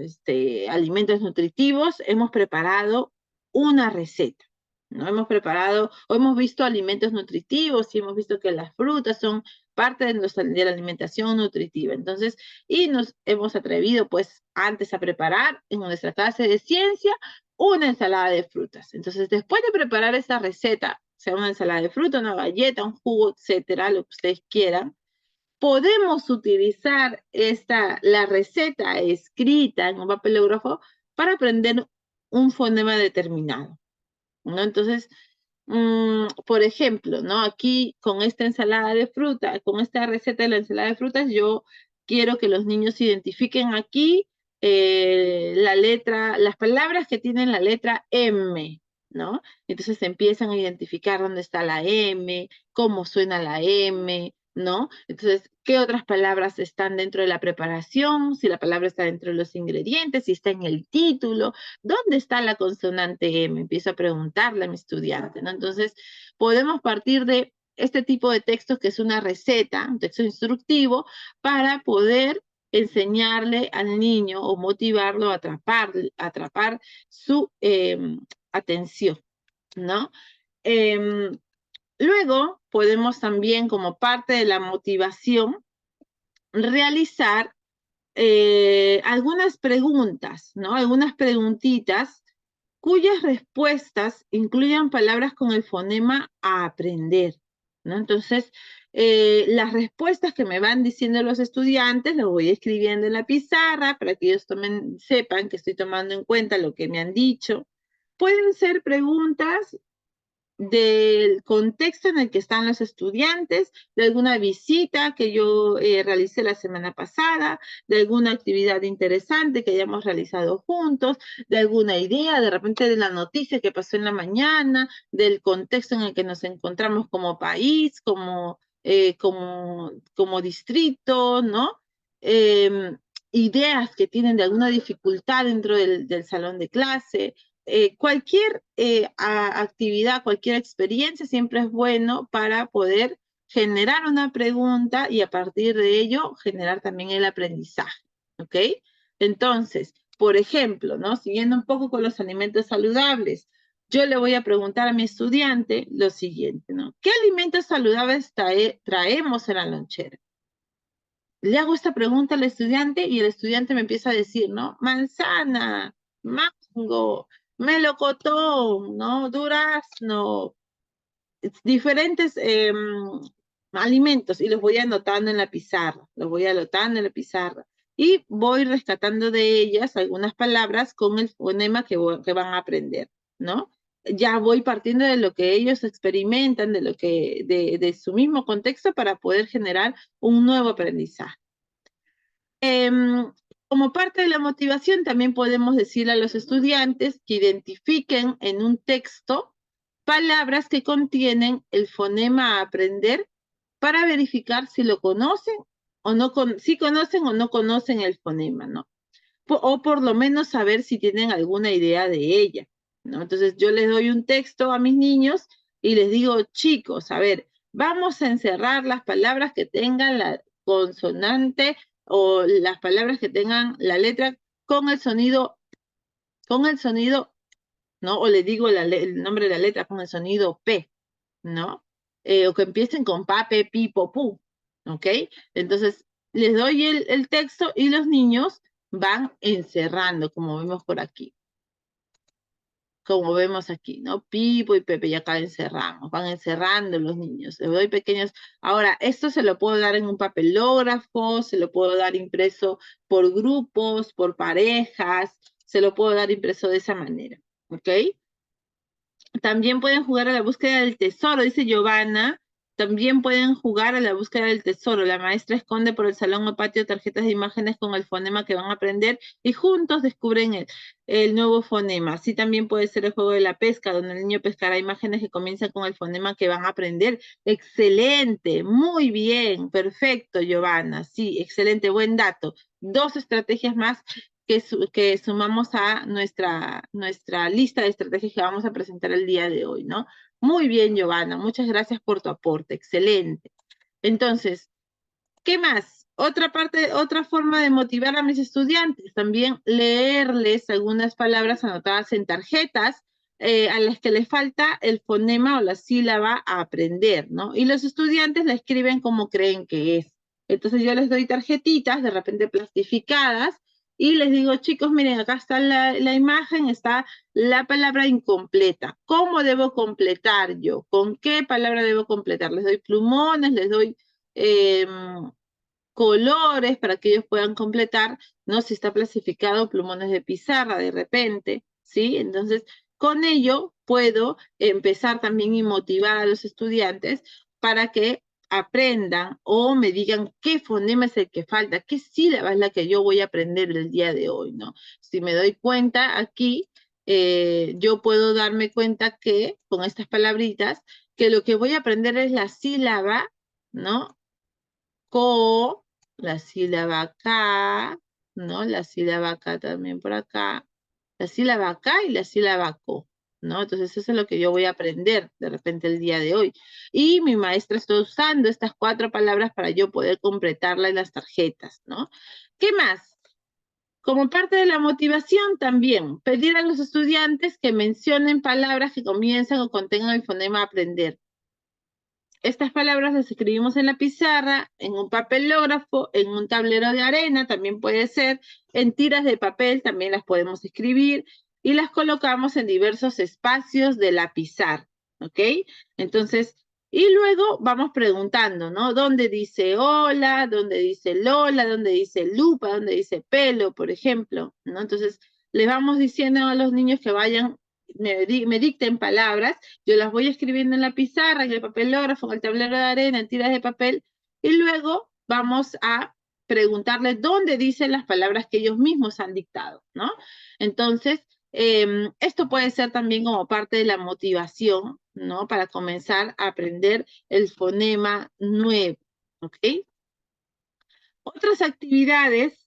alimentos nutritivos hemos preparado una receta, ¿no? Hemos preparado, o hemos visto alimentos nutritivos y hemos visto que las frutas son parte de la alimentación nutritiva. Entonces, y nos hemos atrevido pues antes a preparar en nuestra clase de ciencia una ensalada de frutas. Entonces, después de preparar esa receta, sea una ensalada de fruta, una galleta, un jugo, etcétera, lo que ustedes quieran, podemos utilizar la receta escrita en un papelógrafo para aprender un fonema determinado, ¿no? Entonces, por ejemplo, ¿no? Aquí con esta ensalada de fruta, con esta receta de la ensalada de frutas, yo quiero que los niños identifiquen aquí las palabras que tienen la letra M, ¿no? Entonces empiezan a identificar dónde está la M, cómo suena la M, ¿no? Entonces, ¿qué otras palabras están dentro de la preparación? Si la palabra está dentro de los ingredientes, si está en el título, ¿dónde está la consonante M? Empiezo a preguntarle a mi estudiante, ¿no? Entonces, podemos partir de este tipo de textos que es una receta, un texto instructivo, para poder enseñarle al niño o motivarlo a atrapar su atención, ¿no? Luego podemos también, como parte de la motivación, realizar algunas preguntas, ¿no? Algunas preguntitas cuyas respuestas incluyan palabras con el fonema a aprender, ¿no? Entonces, las respuestas que me van diciendo los estudiantes las voy escribiendo en la pizarra para que ellos sepan que estoy tomando en cuenta lo que me han dicho. Pueden ser preguntas del contexto en el que están los estudiantes, de alguna visita que yo realicé la semana pasada, de alguna actividad interesante que hayamos realizado juntos, de alguna idea, de repente de la noticia que pasó en la mañana, del contexto en el que nos encontramos como país, como distrito, ¿no? Ideas que tienen de alguna dificultad dentro del salón de clase, cualquier actividad, cualquier experiencia siempre es bueno para poder generar una pregunta y a partir de ello generar también el aprendizaje, ¿ok? Entonces, por ejemplo, ¿no? Siguiendo un poco con los alimentos saludables, yo le voy a preguntar a mi estudiante lo siguiente, ¿no? ¿Qué alimentos saludables traemos en la lonchera? Le hago esta pregunta al estudiante y el estudiante me empieza a decir, ¿no? Manzana, mango, melocotón, ¿no? Durazno, diferentes alimentos y los voy anotando en la pizarra, los voy anotando en la pizarra y voy rescatando de ellas algunas palabras con el fonema que van a aprender, ¿no? Ya voy partiendo de lo que ellos experimentan, de su mismo contexto para poder generar un nuevo aprendizaje. Como parte de la motivación, también podemos decirle a los estudiantes que identifiquen en un texto palabras que contienen el fonema a aprender para verificar si lo conocen o no, si conocen o no conocen el fonema, ¿no? O por lo menos saber si tienen alguna idea de ella, ¿no? Entonces yo les doy un texto a mis niños y les digo, chicos, a ver, vamos a encerrar las palabras que tengan la consonante o las palabras que tengan la letra con el sonido, ¿no? O les digo el nombre de la letra con el sonido P, ¿no? O que empiecen con pa, pe, pi, po, pu, ¿ok? Entonces, les doy el texto y los niños van encerrando, como vemos por aquí. Como vemos aquí, ¿no? Pipo y Pepe, y acá encerramos, van encerrando los niños. Les doy pequeños. Ahora, esto se lo puedo dar en un papelógrafo, se lo puedo dar impreso por grupos, por parejas, se lo puedo dar impreso de esa manera, ¿ok? También pueden jugar a la búsqueda del tesoro, dice Giovanna. También pueden jugar a la búsqueda del tesoro. La maestra esconde por el salón o patio tarjetas de imágenes con el fonema que van a aprender y juntos descubren el nuevo fonema. Así también puede ser el juego de la pesca, donde el niño pescará imágenes que comienzan con el fonema que van a aprender. Excelente, muy bien, perfecto, Giovanna. Sí, excelente, buen dato. 2 estrategias más que sumamos a nuestra lista de estrategias que vamos a presentar el día de hoy, ¿no? Muy bien, Giovanna, muchas gracias por tu aporte, excelente. Entonces, ¿qué más? Otra forma de motivar a mis estudiantes, también leerles algunas palabras anotadas en tarjetas a las que les falta el fonema o la sílaba a aprender, ¿no? Y los estudiantes la escriben como creen que es. Entonces yo les doy tarjetitas, de repente plastificadas, y les digo, chicos, miren, acá está la imagen, está la palabra incompleta. ¿Cómo debo completar yo? ¿Con qué palabra debo completar? Les doy plumones, les doy colores para que ellos puedan completar, ¿no? Si está clasificado plumones de pizarra de repente, ¿sí? Entonces, con ello puedo empezar también y motivar a los estudiantes para que aprendan o me digan qué fonema es el que falta, qué sílaba es la que yo voy a aprender el día de hoy, ¿no? Si me doy cuenta aquí, yo puedo darme cuenta que con estas palabritas, que lo que voy a aprender es la sílaba, ¿no? Co, la sílaba K, ¿no? La sílaba K también por acá, la sílaba K y la sílaba co, ¿no? Entonces eso es lo que yo voy a aprender de repente el día de hoy. Y mi maestra está usando estas 4 palabras para yo poder completarla en las tarjetas, ¿no? ¿Qué más? Como parte de la motivación también, pedir a los estudiantes que mencionen palabras que comienzan o contengan el fonema aprender. Estas palabras las escribimos en la pizarra, en un papelógrafo, en un tablero de arena, también puede ser, en tiras de papel también las podemos escribir y las colocamos en diversos espacios de la pizarra, ¿ok? Entonces, y luego vamos preguntando, ¿no? ¿Dónde dice hola? ¿Dónde dice Lola? ¿Dónde dice lupa? ¿Dónde dice pelo, por ejemplo? ¿No? Entonces, les vamos diciendo a los niños que vayan, me dicten palabras, yo las voy escribiendo en la pizarra, en el papelógrafo, en el tablero de arena, en tiras de papel, y luego vamos a preguntarles dónde dicen las palabras que ellos mismos han dictado, ¿no? Entonces, esto puede ser también como parte de la motivación, ¿no? Para comenzar a aprender el fonema nuevo, ¿ok? Otras actividades.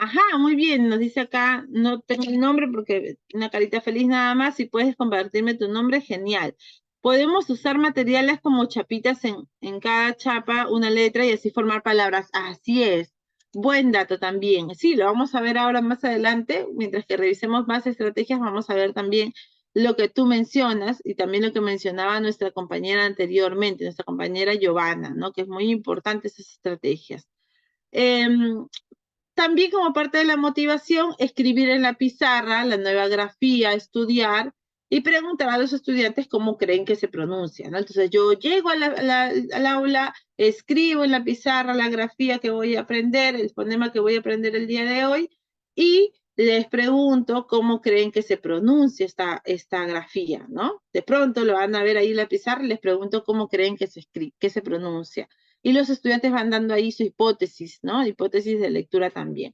Ajá, muy bien, nos dice acá, no tengo el nombre porque una carita feliz nada más, si puedes compartirme tu nombre, genial. Podemos usar materiales como chapitas en cada chapa, una letra y así formar palabras. Así es, buen dato también. Sí, lo vamos a ver ahora más adelante, mientras que revisemos más estrategias, vamos a ver también lo que tú mencionas y también lo que mencionaba nuestra compañera anteriormente, nuestra compañera Giovanna, ¿no? Que es muy importante esas estrategias. También como parte de la motivación, escribir en la pizarra la nueva grafía, estudiar y preguntar a los estudiantes cómo creen que se pronuncia, ¿no? Entonces yo llego al aula, escribo en la pizarra la grafía que voy a aprender, el fonema que voy a aprender el día de hoy y les pregunto cómo creen que se pronuncia esta grafía, ¿no? De pronto lo van a ver ahí en la pizarra y les pregunto cómo creen que que se pronuncia y los estudiantes van dando ahí su hipótesis, ¿no? Hipótesis de lectura también.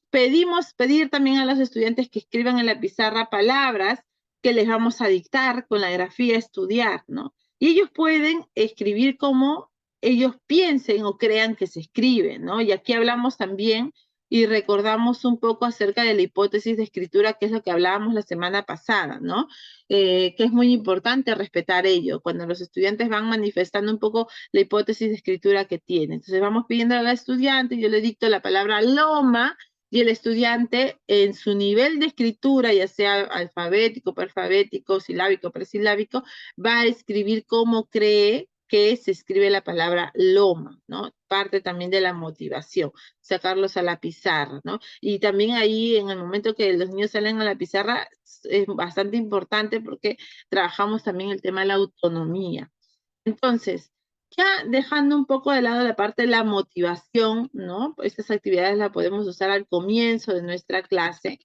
Pedir también a los estudiantes que escriban en la pizarra palabras que les vamos a dictar con la grafía estudiar, ¿no? Y ellos pueden escribir como ellos piensen o crean que se escribe, ¿no? Y aquí hablamos también y recordamos un poco acerca de la hipótesis de escritura, que es lo que hablábamos la semana pasada, ¿no? Que es muy importante respetar ello, cuando los estudiantes van manifestando un poco la hipótesis de escritura que tienen. Entonces vamos pidiendo al estudiante, yo le dicto la palabra loma, y el estudiante en su nivel de escritura, ya sea alfabético, perfabético, silábico, presilábico, va a escribir cómo cree que se escribe la palabra loma, ¿no? Parte también de la motivación, sacarlos a la pizarra, ¿no? Y también ahí, en el momento que los niños salen a la pizarra, es bastante importante porque trabajamos también el tema de la autonomía. Entonces, ya dejando un poco de lado la parte de la motivación, ¿no? Estas actividades las podemos usar al comienzo de nuestra clase.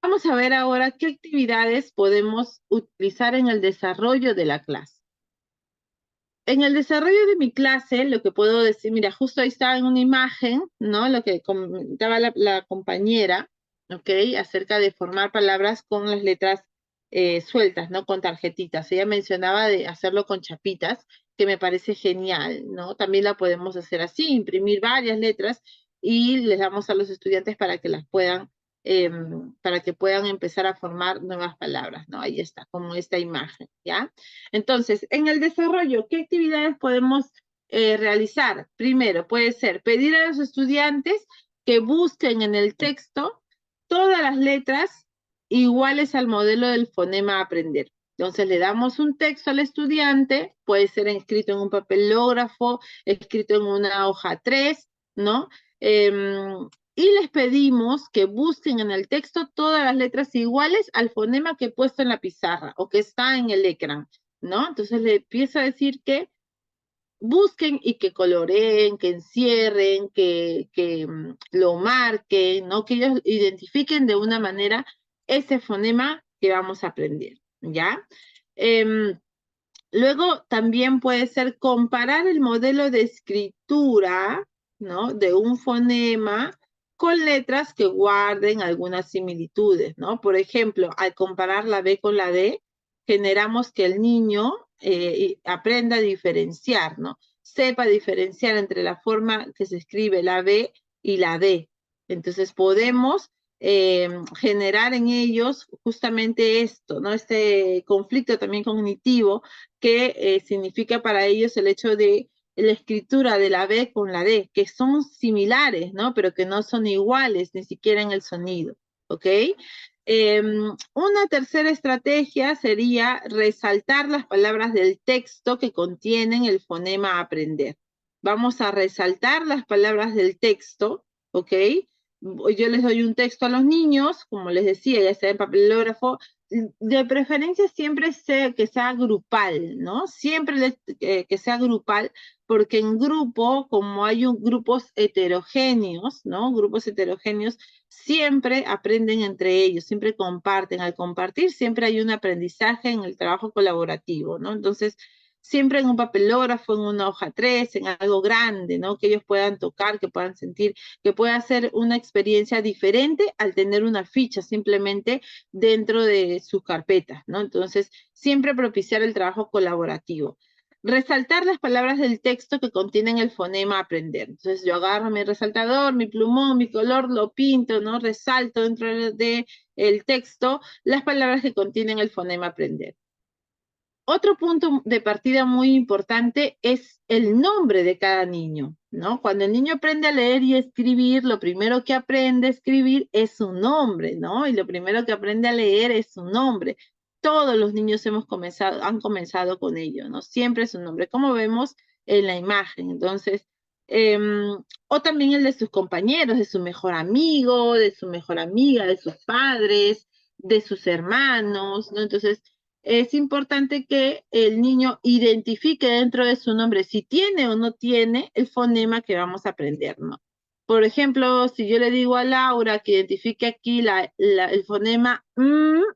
Vamos a ver ahora qué actividades podemos utilizar en el desarrollo de la clase. En el desarrollo de mi clase, lo que puedo decir, mira, justo ahí está en una imagen, ¿no? Lo que comentaba la compañera, ¿ok? Acerca de formar palabras con las letras sueltas, ¿no? Con tarjetitas. Ella mencionaba de hacerlo con chapitas, que me parece genial, ¿no? También la podemos hacer así, imprimir varias letras y les damos a los estudiantes para que las puedan para que puedan empezar a formar nuevas palabras, ¿no? Ahí está, como esta imagen, ¿ya? Entonces, en el desarrollo, ¿qué actividades podemos realizar? Primero, puede ser pedir a los estudiantes que busquen en el texto todas las letras iguales al modelo del fonema a aprender. Entonces le damos un texto al estudiante, puede ser escrito en un papelógrafo, escrito en una hoja 3, ¿no? Y les pedimos que busquen en el texto todas las letras iguales al fonema que he puesto en la pizarra o que está en el ecran, ¿no? Entonces le empiezo a decir que busquen y que coloreen, que encierren, que lo marquen, ¿no? Que ellos identifiquen de una manera ese fonema que vamos a aprender, ¿ya? Luego también puede ser comparar el modelo de escritura, ¿no? De un fonema con letras que guarden algunas similitudes, ¿no? Por ejemplo, al comparar la B con la D, generamos que el niño aprenda a diferenciar, ¿no? Sepa diferenciar entre la forma que se escribe la B y la D. Entonces podemos generar en ellos justamente esto, ¿no? Este conflicto también cognitivo que significa para ellos el hecho de la escritura de la B con la D, que son similares, ¿no? Pero que no son iguales, ni siquiera en el sonido, ¿ok? Una tercera estrategia sería resaltar las palabras del texto que contienen el fonema a aprender. Vamos a resaltar las palabras del texto, ¿ok? Yo les doy un texto a los niños, como les decía, ya sea en papelógrafo, de preferencia siempre que sea grupal, ¿no? Siempre que sea grupal, porque en grupo, como hay grupos heterogéneos, ¿no? Grupos heterogéneos siempre aprenden entre ellos, siempre comparten. Al compartir siempre hay un aprendizaje en el trabajo colaborativo, ¿no? Entonces, siempre en un papelógrafo, en una hoja 3, en algo grande, ¿no? Que ellos puedan tocar, que puedan sentir, que pueda ser una experiencia diferente al tener una ficha simplemente dentro de sus carpetas, ¿no? Entonces, siempre propiciar el trabajo colaborativo. Resaltar las palabras del texto que contienen el fonema a aprender. Entonces, yo agarro mi resaltador, mi plumón, mi color, lo pinto, ¿no? Resalto dentro del texto las palabras que contienen el fonema a aprender. Otro punto de partida muy importante es el nombre de cada niño, ¿no? Cuando el niño aprende a leer y escribir, lo primero que aprende a escribir es su nombre, ¿no? Y lo primero que aprende a leer es su nombre. Todos los niños han comenzado con ello, ¿no? Siempre es su nombre, como vemos en la imagen. Entonces, o también el de sus compañeros, de su mejor amigo, de su mejor amiga, de sus padres, de sus hermanos, ¿no? Entonces, es importante que el niño identifique dentro de su nombre si tiene o no tiene el fonema que vamos a aprender, ¿no? Por ejemplo, si yo le digo a Laura que identifique aquí el fonema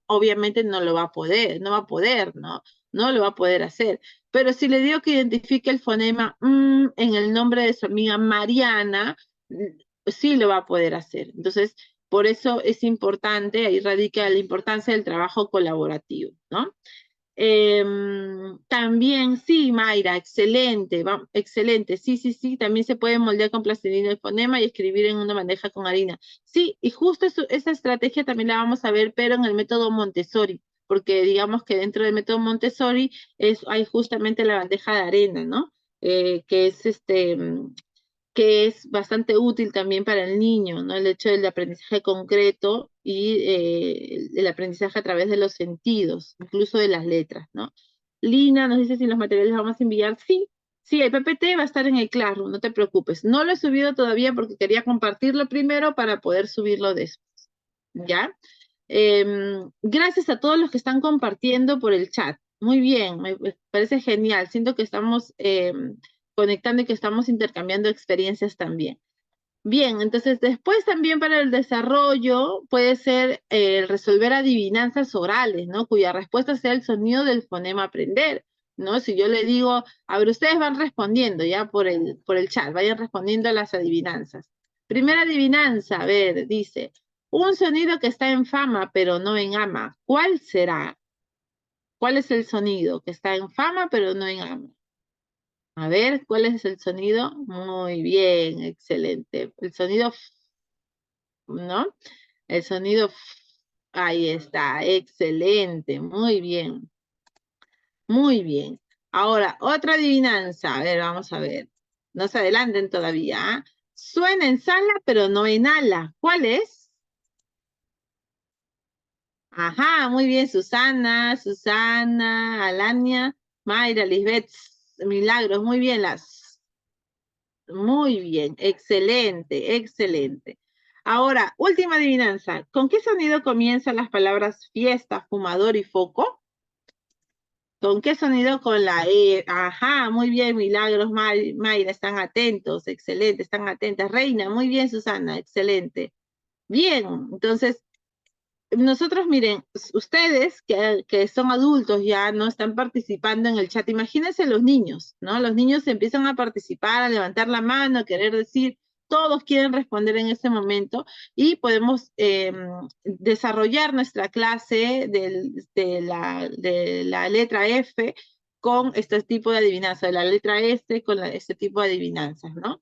obviamente no lo va a poder, no va a poder, ¿no? No lo va a poder hacer. Pero si le digo que identifique el fonema en el nombre de su amiga Mariana, sí lo va a poder hacer. Entonces, por eso es importante, ahí radica la importancia del trabajo colaborativo, ¿no? También, sí, Mayra, excelente, excelente, sí, sí, sí, también se puede moldear con plastilina el fonema y escribir en una bandeja con harina. Sí, y justo esa estrategia también la vamos a ver, pero en el método Montessori, porque digamos que dentro del método Montessori hay justamente la bandeja de arena, ¿no? Que es que es bastante útil también para el niño, ¿no? El hecho del aprendizaje concreto y el aprendizaje a través de los sentidos, incluso de las letras, ¿no? Lina nos dice si los materiales vamos a enviar. Sí, sí, el PPT va a estar en el Classroom, no te preocupes. No lo he subido todavía porque quería compartirlo primero para poder subirlo después, ¿ya? Gracias a todos los que están compartiendo por el chat. Muy bien, me parece genial. Siento que estamos conectando y que estamos intercambiando experiencias también. Bien, entonces después también para el desarrollo puede ser resolver adivinanzas orales, ¿no? Cuya respuesta sea el sonido del fonema aprender, ¿no? Si yo le digo, a ver, ustedes van respondiendo ya por el chat, vayan respondiendo a las adivinanzas. Primera adivinanza, a ver, dice, un sonido que está en fama pero no en ama, ¿cuál será? ¿Cuál es el sonido que está en fama pero no en ama? A ver, ¿cuál es el sonido? Muy bien, excelente. El sonido, ¿no? El sonido F. Ahí está, excelente, muy bien. Muy bien. Ahora, otra adivinanza. A ver, vamos a ver. No se adelanten todavía. ¿Ah? Suena en sala, pero no inhala. ¿Cuál es? Ajá, muy bien, Susana, Susana, Alania, Mayra, Lisbeth, Milagros, muy bien, muy bien, excelente, excelente. Ahora, última adivinanza. ¿Con qué sonido comienzan las palabras fiesta, fumador y foco? ¿Con qué sonido? Con la E. Ajá, muy bien, Milagros, Mayra, están atentos, excelente, están atentas. Reina, muy bien, Susana, excelente. Bien, entonces nosotros, miren, ustedes que son adultos ya no están participando en el chat. Imagínense los niños, ¿no? Los niños empiezan a participar, a levantar la mano, a querer decir, todos quieren responder en ese momento y podemos desarrollar nuestra clase de la letra F con este tipo de adivinanzas, de la letra S con este tipo de adivinanzas, ¿no?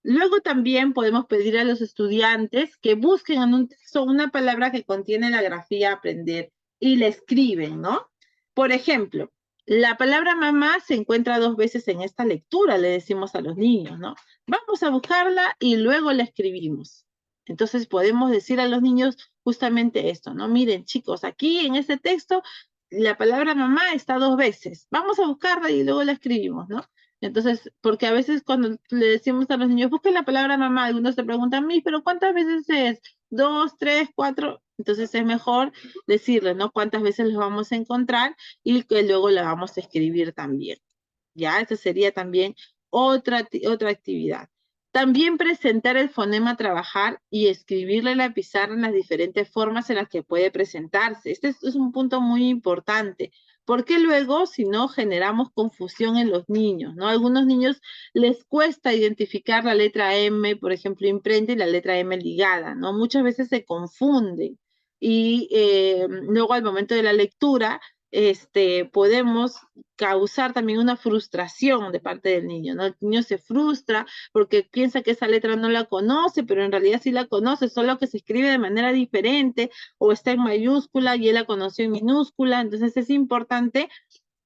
Luego también podemos pedir a los estudiantes que busquen en un texto una palabra que contiene la grafía aprender y la escriben, ¿no? Por ejemplo, la palabra mamá se encuentra 2 veces en esta lectura, le decimos a los niños, ¿no? Vamos a buscarla y luego la escribimos. Entonces podemos decir a los niños justamente esto, ¿no? Miren, chicos, aquí en este texto la palabra mamá está 2 veces. Vamos a buscarla y luego la escribimos, ¿no? Entonces, porque a veces cuando le decimos a los niños, busquen la palabra mamá, algunos se preguntan, pero ¿cuántas veces es? 2, 3, 4. Entonces es mejor decirle, ¿no? Cuántas veces los vamos a encontrar y que luego la vamos a escribir también. ¿Ya? Esa sería también otra actividad. También presentar el fonema a trabajar y escribirle en la pizarra en las diferentes formas en las que puede presentarse. Este es un punto muy importante, porque luego, si no, generamos confusión en los niños, ¿no? A algunos niños les cuesta identificar la letra M, por ejemplo, imprenta y la letra M ligada, ¿no? Muchas veces se confunden y luego al momento de la lectura podemos causar también una frustración de parte del niño, ¿no? El niño se frustra porque piensa que esa letra no la conoce, pero en realidad sí la conoce, solo que se escribe de manera diferente o está en mayúscula y él la conoció en minúscula, entonces es importante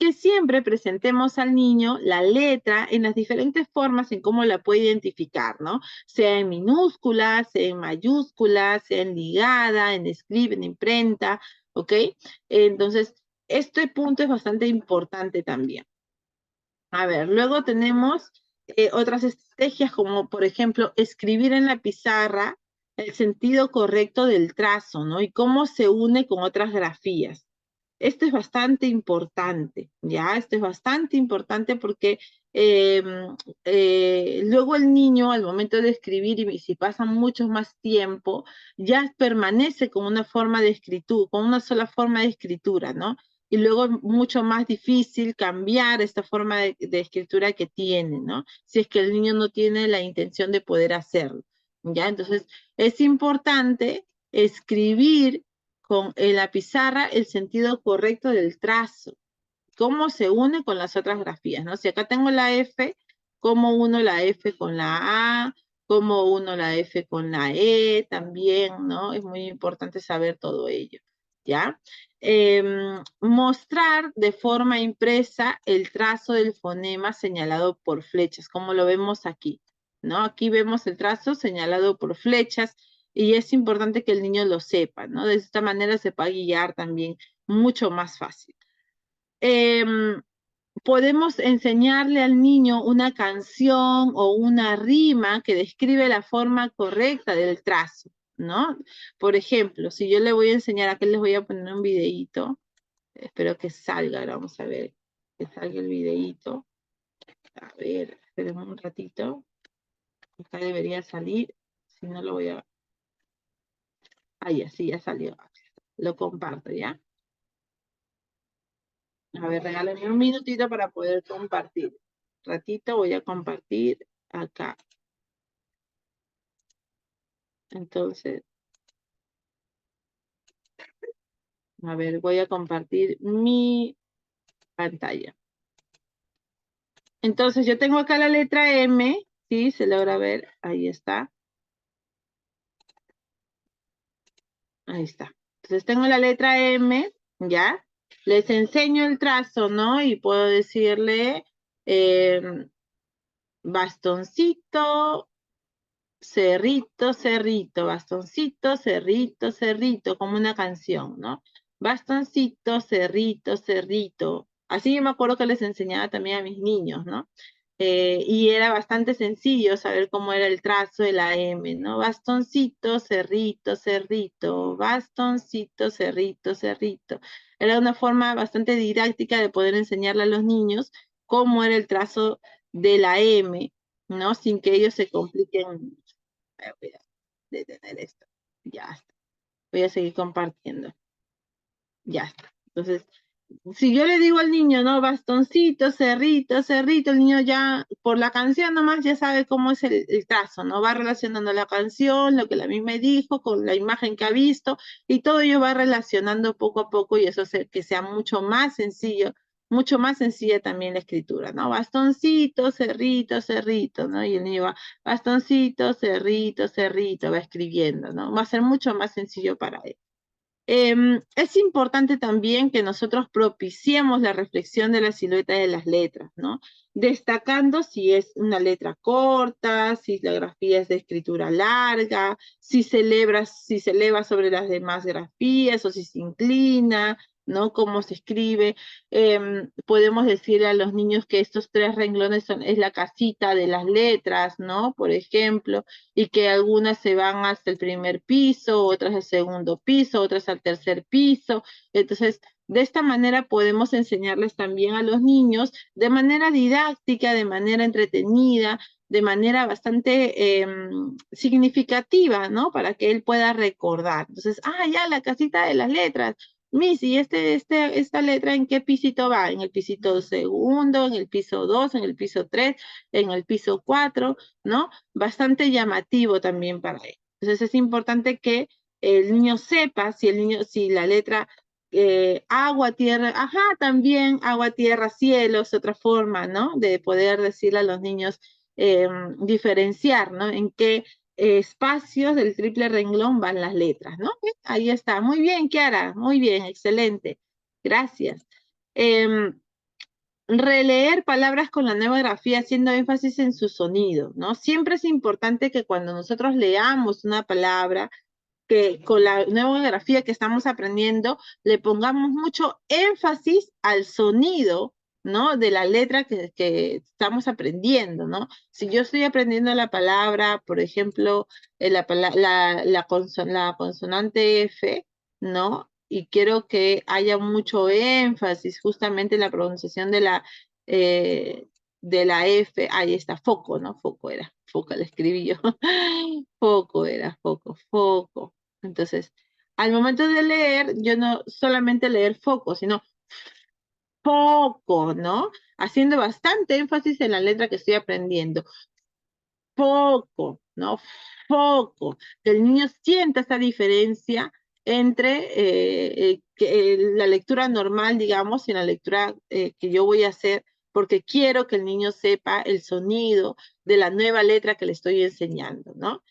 que siempre presentemos al niño la letra en las diferentes formas en cómo la puede identificar, ¿no? Sea en minúsculas, sea en mayúsculas, sea en ligada, en escribe, en imprenta, ¿ok? Entonces, este punto es bastante importante también. A ver, luego tenemos otras estrategias como, por ejemplo, escribir en la pizarra el sentido correcto del trazo, ¿no? Y cómo se une con otras grafías. Esto es bastante importante, ¿ya? Esto es bastante importante porque eh, luego el niño, al momento de escribir, y si pasa mucho más tiempo, ya permanece con una forma de escritura, con una sola forma de escritura, ¿no? Y luego es mucho más difícil cambiar esta forma de escritura que tiene, ¿no? Si es que el niño no tiene la intención de poder hacerlo, ¿ya? Entonces, es importante escribir en la pizarra el sentido correcto del trazo, cómo se une con las otras grafías, ¿no? Si acá tengo la F, cómo uno la F con la A, cómo uno la F con la E también, ¿no? Es muy importante saber todo ello, ¿ya? Mostrar de forma impresa el trazo del fonema señalado por flechas, como lo vemos aquí, ¿no? Aquí vemos el trazo señalado por flechas y es importante que el niño lo sepa, ¿no? De esta manera se va a guiar también mucho más fácil. Podemos enseñarle al niño una canción o una rima que describe la forma correcta del trazo, ¿no? Por ejemplo, si yo le voy a enseñar, aquí les voy a poner un videíto, espero que salga, ahora vamos a ver que salga el videíto. A ver, esperen un ratito, acá debería salir, si no lo voy a... Ah, ya, sí, ya salió. Lo comparto, ¿ya? A ver, regálenme un minutito para poder compartir. Ratito voy a compartir acá. Entonces, a ver, voy a compartir mi pantalla. Entonces, yo tengo acá la letra M, ¿sí? Se logra ver, ahí está. Ahí está. Entonces tengo la letra M, ¿ya? Les enseño el trazo, ¿no? Y puedo decirle bastoncito, cerrito, cerrito, bastoncito, cerrito, cerrito, como una canción, ¿no? Bastoncito, cerrito, cerrito. Así yo me acuerdo que les enseñaba también a mis niños, ¿no? Y era bastante sencillo saber cómo era el trazo de la M, ¿no? Bastoncito, cerrito, cerrito, bastoncito, cerrito, cerrito. Era una forma bastante didáctica de poder enseñarle a los niños cómo era el trazo de la M, ¿no? Sin que ellos se compliquen. Voy a detener esto. Ya está. Voy a seguir compartiendo. Ya está. Entonces, si yo le digo al niño, ¿no? Bastoncito, cerrito, cerrito, el niño ya, por la canción nomás, ya sabe cómo es el trazo, ¿no? Va relacionando la canción, lo que la misma dijo, con la imagen que ha visto, y todo ello va relacionando poco a poco, y eso hace que sea mucho más sencilla también la escritura, ¿no? Bastoncito, cerrito, cerrito, ¿no? Y el niño va, bastoncito, cerrito, cerrito, va escribiendo, ¿no? Va a ser mucho más sencillo para él. Es importante también que nosotros propiciemos la reflexión de la silueta de las letras, ¿no? Destacando si es una letra corta, si la grafía es de escritura larga, si se eleva sobre las demás grafías o si se inclina, ¿no? Cómo se escribe. Podemos decirle a los niños que estos tres renglones es la casita de las letras, ¿no? Por ejemplo, y que algunas se van hasta el primer piso, otras al segundo piso, otras al tercer piso. Entonces, de esta manera podemos enseñarles también a los niños de manera didáctica, de manera entretenida, de manera bastante significativa, ¿no? Para que él pueda recordar. Entonces, ya la casita de las letras. Miss, ¿y esta letra en qué pisito va? ¿En el pisito segundo, en el piso 2, en el piso 3, en el piso 4, ¿no? Bastante llamativo también para él. Entonces es importante que el niño sepa si la letra agua, tierra, también agua, tierra, cielo es otra forma, ¿no? De poder decirle a los niños diferenciar, ¿no? En qué espacios del triple renglón van las letras, ¿no? Ahí está. Muy bien, Kiara. Muy bien, excelente. Gracias. Releer palabras con la nueva grafía haciendo énfasis en su sonido, ¿no? Siempre es importante que cuando nosotros leamos una palabra, que con la nueva grafía que estamos aprendiendo, le pongamos mucho énfasis al sonido, ¿no? De la letra que estamos aprendiendo, ¿no? Si yo estoy aprendiendo la palabra, por ejemplo, la consonante F, ¿no? Y quiero que haya mucho énfasis justamente en la pronunciación eh, de la F, ahí está, foco, ¿no? Foco, la escribí yo. Foco era, foco. Entonces, al momento de leer, yo no solamente leer foco, sino poco, ¿no? Haciendo bastante énfasis en la letra que estoy aprendiendo. Poco, ¿no? Foco. Que el niño sienta esa diferencia entre la lectura normal, digamos, y la lectura que yo voy a hacer, porque quiero que el niño sepa el sonido de la nueva letra que le estoy enseñando, ¿no?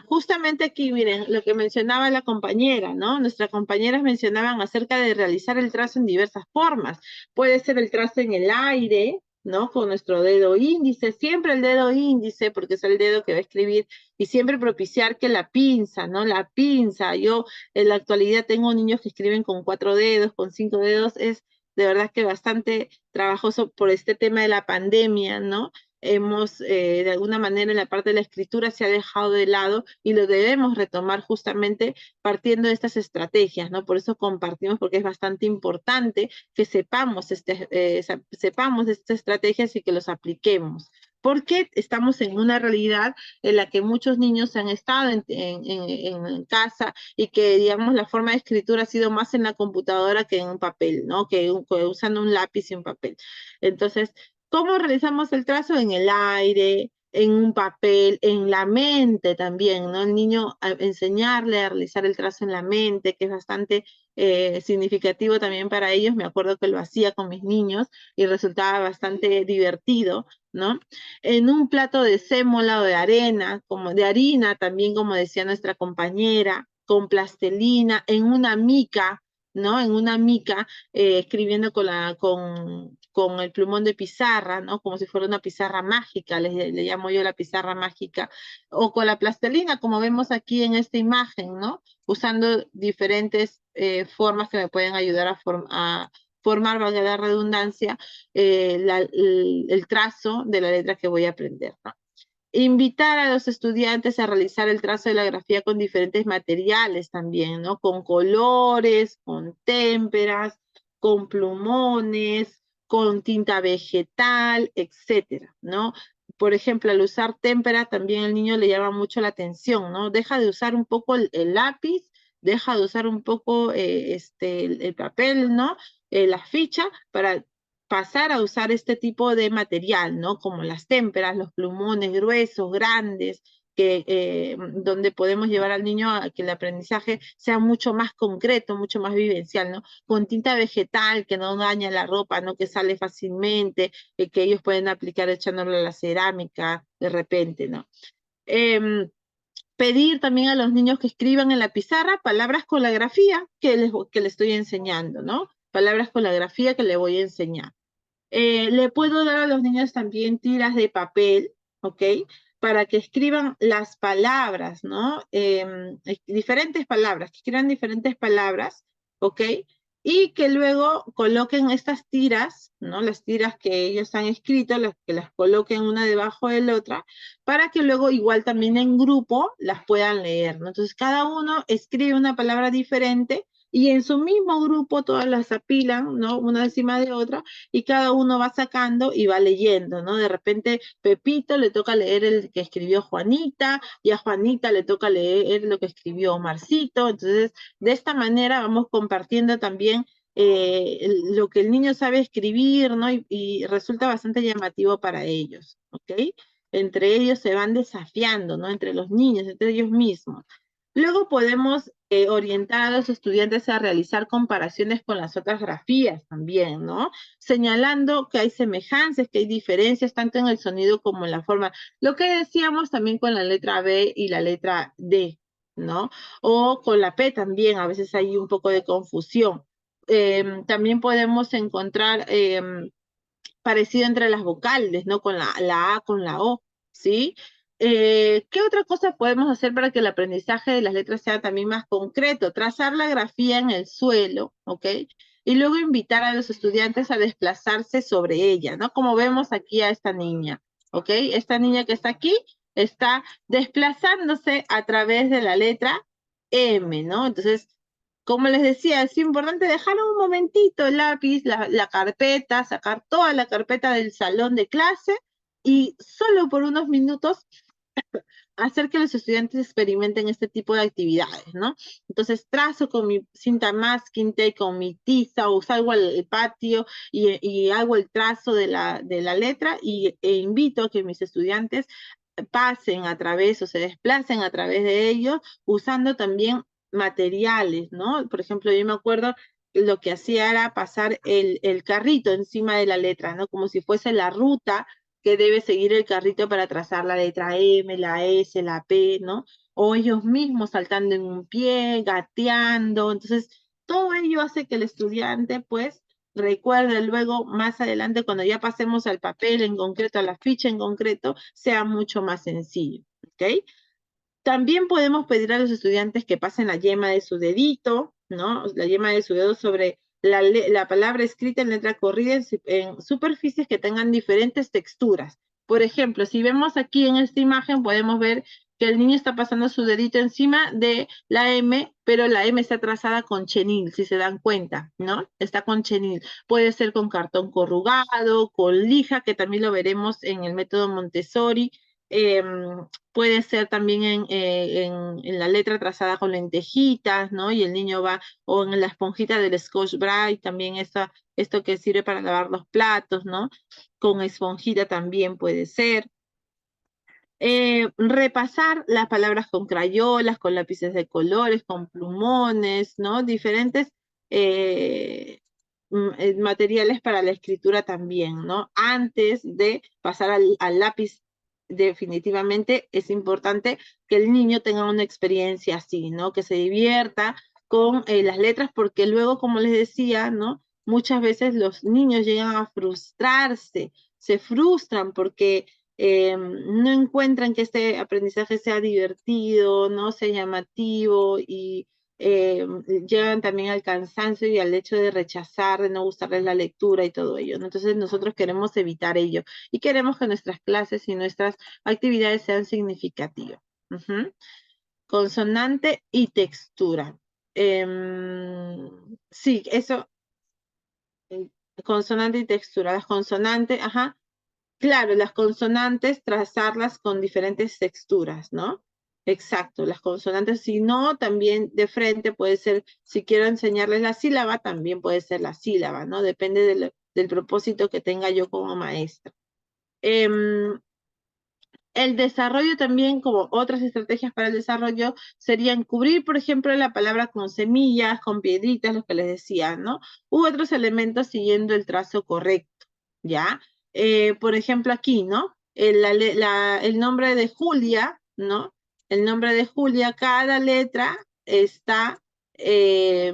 Justamente aquí, miren, lo que mencionaba la compañera, ¿no? Nuestras compañeras mencionaban acerca de realizar el trazo en diversas formas. Puede ser el trazo en el aire, ¿no? Con nuestro dedo índice, siempre el dedo índice, porque es el dedo que va a escribir, y siempre propiciar que la pinza, ¿no? La pinza. Yo en la actualidad tengo niños que escriben con 4 dedos, con 5 dedos, es de verdad que bastante trabajoso por este tema de la pandemia, ¿no? De alguna manera en la parte de la escritura se ha dejado de lado y lo debemos retomar justamente partiendo de estas estrategias, ¿no? Por eso compartimos, porque es bastante importante que sepamos de estas estrategias y que los apliquemos. Porque estamos en una realidad en la que muchos niños han estado en casa y que, digamos, la forma de escritura ha sido más en la computadora que en un papel, ¿no? Que usando un lápiz y un papel. Entonces, ¿cómo realizamos el trazo? En el aire, en un papel, en la mente también, ¿no? El niño, enseñarle a realizar el trazo en la mente, que es bastante significativo también para ellos. Me acuerdo que lo hacía con mis niños y resultaba bastante divertido, ¿no? En un plato de sémola o de arena, como de harina también, como decía nuestra compañera, con plastelina, en una mica, ¿no? En una mica, escribiendo con el plumón de pizarra, ¿no? Como si fuera una pizarra mágica, le llamo yo la pizarra mágica, o con la plastelina, como vemos aquí en esta imagen, ¿no? Usando diferentes formas que me pueden ayudar a formar, valga la redundancia, el trazo de la letra que voy a aprender, ¿no? Invitar a los estudiantes a realizar el trazo de la grafía con diferentes materiales también, ¿no? Con colores, con témperas, con plumones, con tinta vegetal, etcétera, ¿no? Por ejemplo, al usar témpera también el niño le llama mucho la atención, ¿no? Deja de usar un poco el lápiz, deja de usar un poco el papel, ¿no? La ficha para pasar a usar este tipo de material, ¿no? Como las témperas, los plumones gruesos, grandes, donde podemos llevar al niño a que el aprendizaje sea mucho más concreto, mucho más vivencial, ¿no? Con tinta vegetal que no daña la ropa, ¿no? Que sale fácilmente, que ellos pueden aplicar echándolo a la cerámica de repente, ¿no? Pedir también a los niños que escriban en la pizarra palabras con la grafía que les estoy enseñando, ¿no? Palabras con la grafía que le voy a enseñar. Le puedo dar a los niños también tiras de papel, ¿ok? Para que escriban las palabras, ¿no? Diferentes palabras, que escriban diferentes palabras, ¿ok? Y que luego coloquen estas tiras, ¿no? Las tiras que ellos han escrito, que las coloquen una debajo de la otra, para que luego igual también en grupo las puedan leer, ¿no? Entonces cada uno escribe una palabra diferente y en su mismo grupo todas las apilan, ¿no? Una encima de otra y cada uno va sacando y va leyendo, ¿no? De repente Pepito le toca leer el que escribió Juanita y a Juanita le toca leer lo que escribió Marcito, entonces de esta manera vamos compartiendo también lo que el niño sabe escribir, ¿no? Y resulta bastante llamativo para ellos, ¿ok? Entre ellos se van desafiando, ¿no? Entre los niños, entre ellos mismos. Luego podemos orientar a los estudiantes a realizar comparaciones con las otras grafías también, ¿no? Señalando que hay semejanzas, que hay diferencias tanto en el sonido como en la forma. Lo que decíamos también con la letra B y la letra D, ¿no? O con la P también, a veces hay un poco de confusión. También podemos encontrar parecido entre las vocales, ¿no? Con la A, con la O, ¿sí? ¿Qué otra cosa podemos hacer para que el aprendizaje de las letras sea también más concreto? Trazar la grafía en el suelo, ¿ok? Y luego invitar a los estudiantes a desplazarse sobre ella, ¿no? Como vemos aquí a esta niña, ¿ok? Esta niña que está aquí está desplazándose a través de la letra M, ¿no? Entonces, como les decía, es importante dejar un momentito el lápiz, la carpeta, sacar toda la carpeta del salón de clase y solo por unos minutos hacer que los estudiantes experimenten este tipo de actividades, ¿no? Entonces trazo con mi cinta masking tape, con mi tiza, o salgo al patio y hago el trazo de la letra e invito a que mis estudiantes pasen a través o se desplacen a través de ellos usando también materiales, ¿no? Por ejemplo, yo me acuerdo lo que hacía era pasar el carrito encima de la letra, ¿no? Como si fuese la ruta que debe seguir el carrito para trazar la letra M, la S, la P, ¿no? O ellos mismos saltando en un pie, gateando. Entonces, todo ello hace que el estudiante, pues, recuerde luego más adelante, cuando ya pasemos al papel en concreto, a la ficha en concreto, sea mucho más sencillo, ¿ok? También podemos pedir a los estudiantes que pasen la yema de su dedito, ¿no? La yema de su dedo sobre la palabra escrita en letra corrida en superficies que tengan diferentes texturas. Por ejemplo, si vemos aquí en esta imagen, podemos ver que el niño está pasando su dedito encima de la M, pero la M está trazada con chenil, si se dan cuenta, ¿no? Está con chenil. Puede ser con cartón corrugado, con lija, que también lo veremos en el método Montessori. Eh, Puede ser también en la letra trazada con lentejitas, ¿no? Y el niño va, o en la esponjita del Scotch Brite, también esto que sirve para lavar los platos, ¿no? Con esponjita también puede ser. Repasar las palabras con crayolas, con lápices de colores, con plumones, ¿no? Diferentes materiales para la escritura también, ¿no? Antes de pasar al lápiz definitivamente es importante que el niño tenga una experiencia así, ¿no? Que se divierta con las letras, porque luego, como les decía, ¿no? Muchas veces los niños llegan a frustrarse, se frustran porque no encuentran que este aprendizaje sea divertido, no sea llamativo y llegan también al cansancio y al hecho de rechazar, de no gustarles la lectura y todo ello, ¿no? Entonces nosotros queremos evitar ello y queremos que nuestras clases y nuestras actividades sean significativas. Ujú. Consonante y textura. Sí, eso, eh, consonante y textura. Las consonantes, ajá, claro, las consonantes, trazarlas con diferentes texturas, ¿no? Exacto, las consonantes, si no, también de frente puede ser, si quiero enseñarles la sílaba, también puede ser la sílaba, ¿no? Depende del propósito que tenga yo como maestra. El desarrollo también, como otras estrategias para el desarrollo, serían cubrir, por ejemplo, la palabra con semillas, con piedritas, lo que les decía, ¿no? U otros elementos siguiendo el trazo correcto, ¿ya? Por ejemplo, aquí, ¿no? El nombre de Julia, ¿no? El nombre de Julia, cada letra está, eh,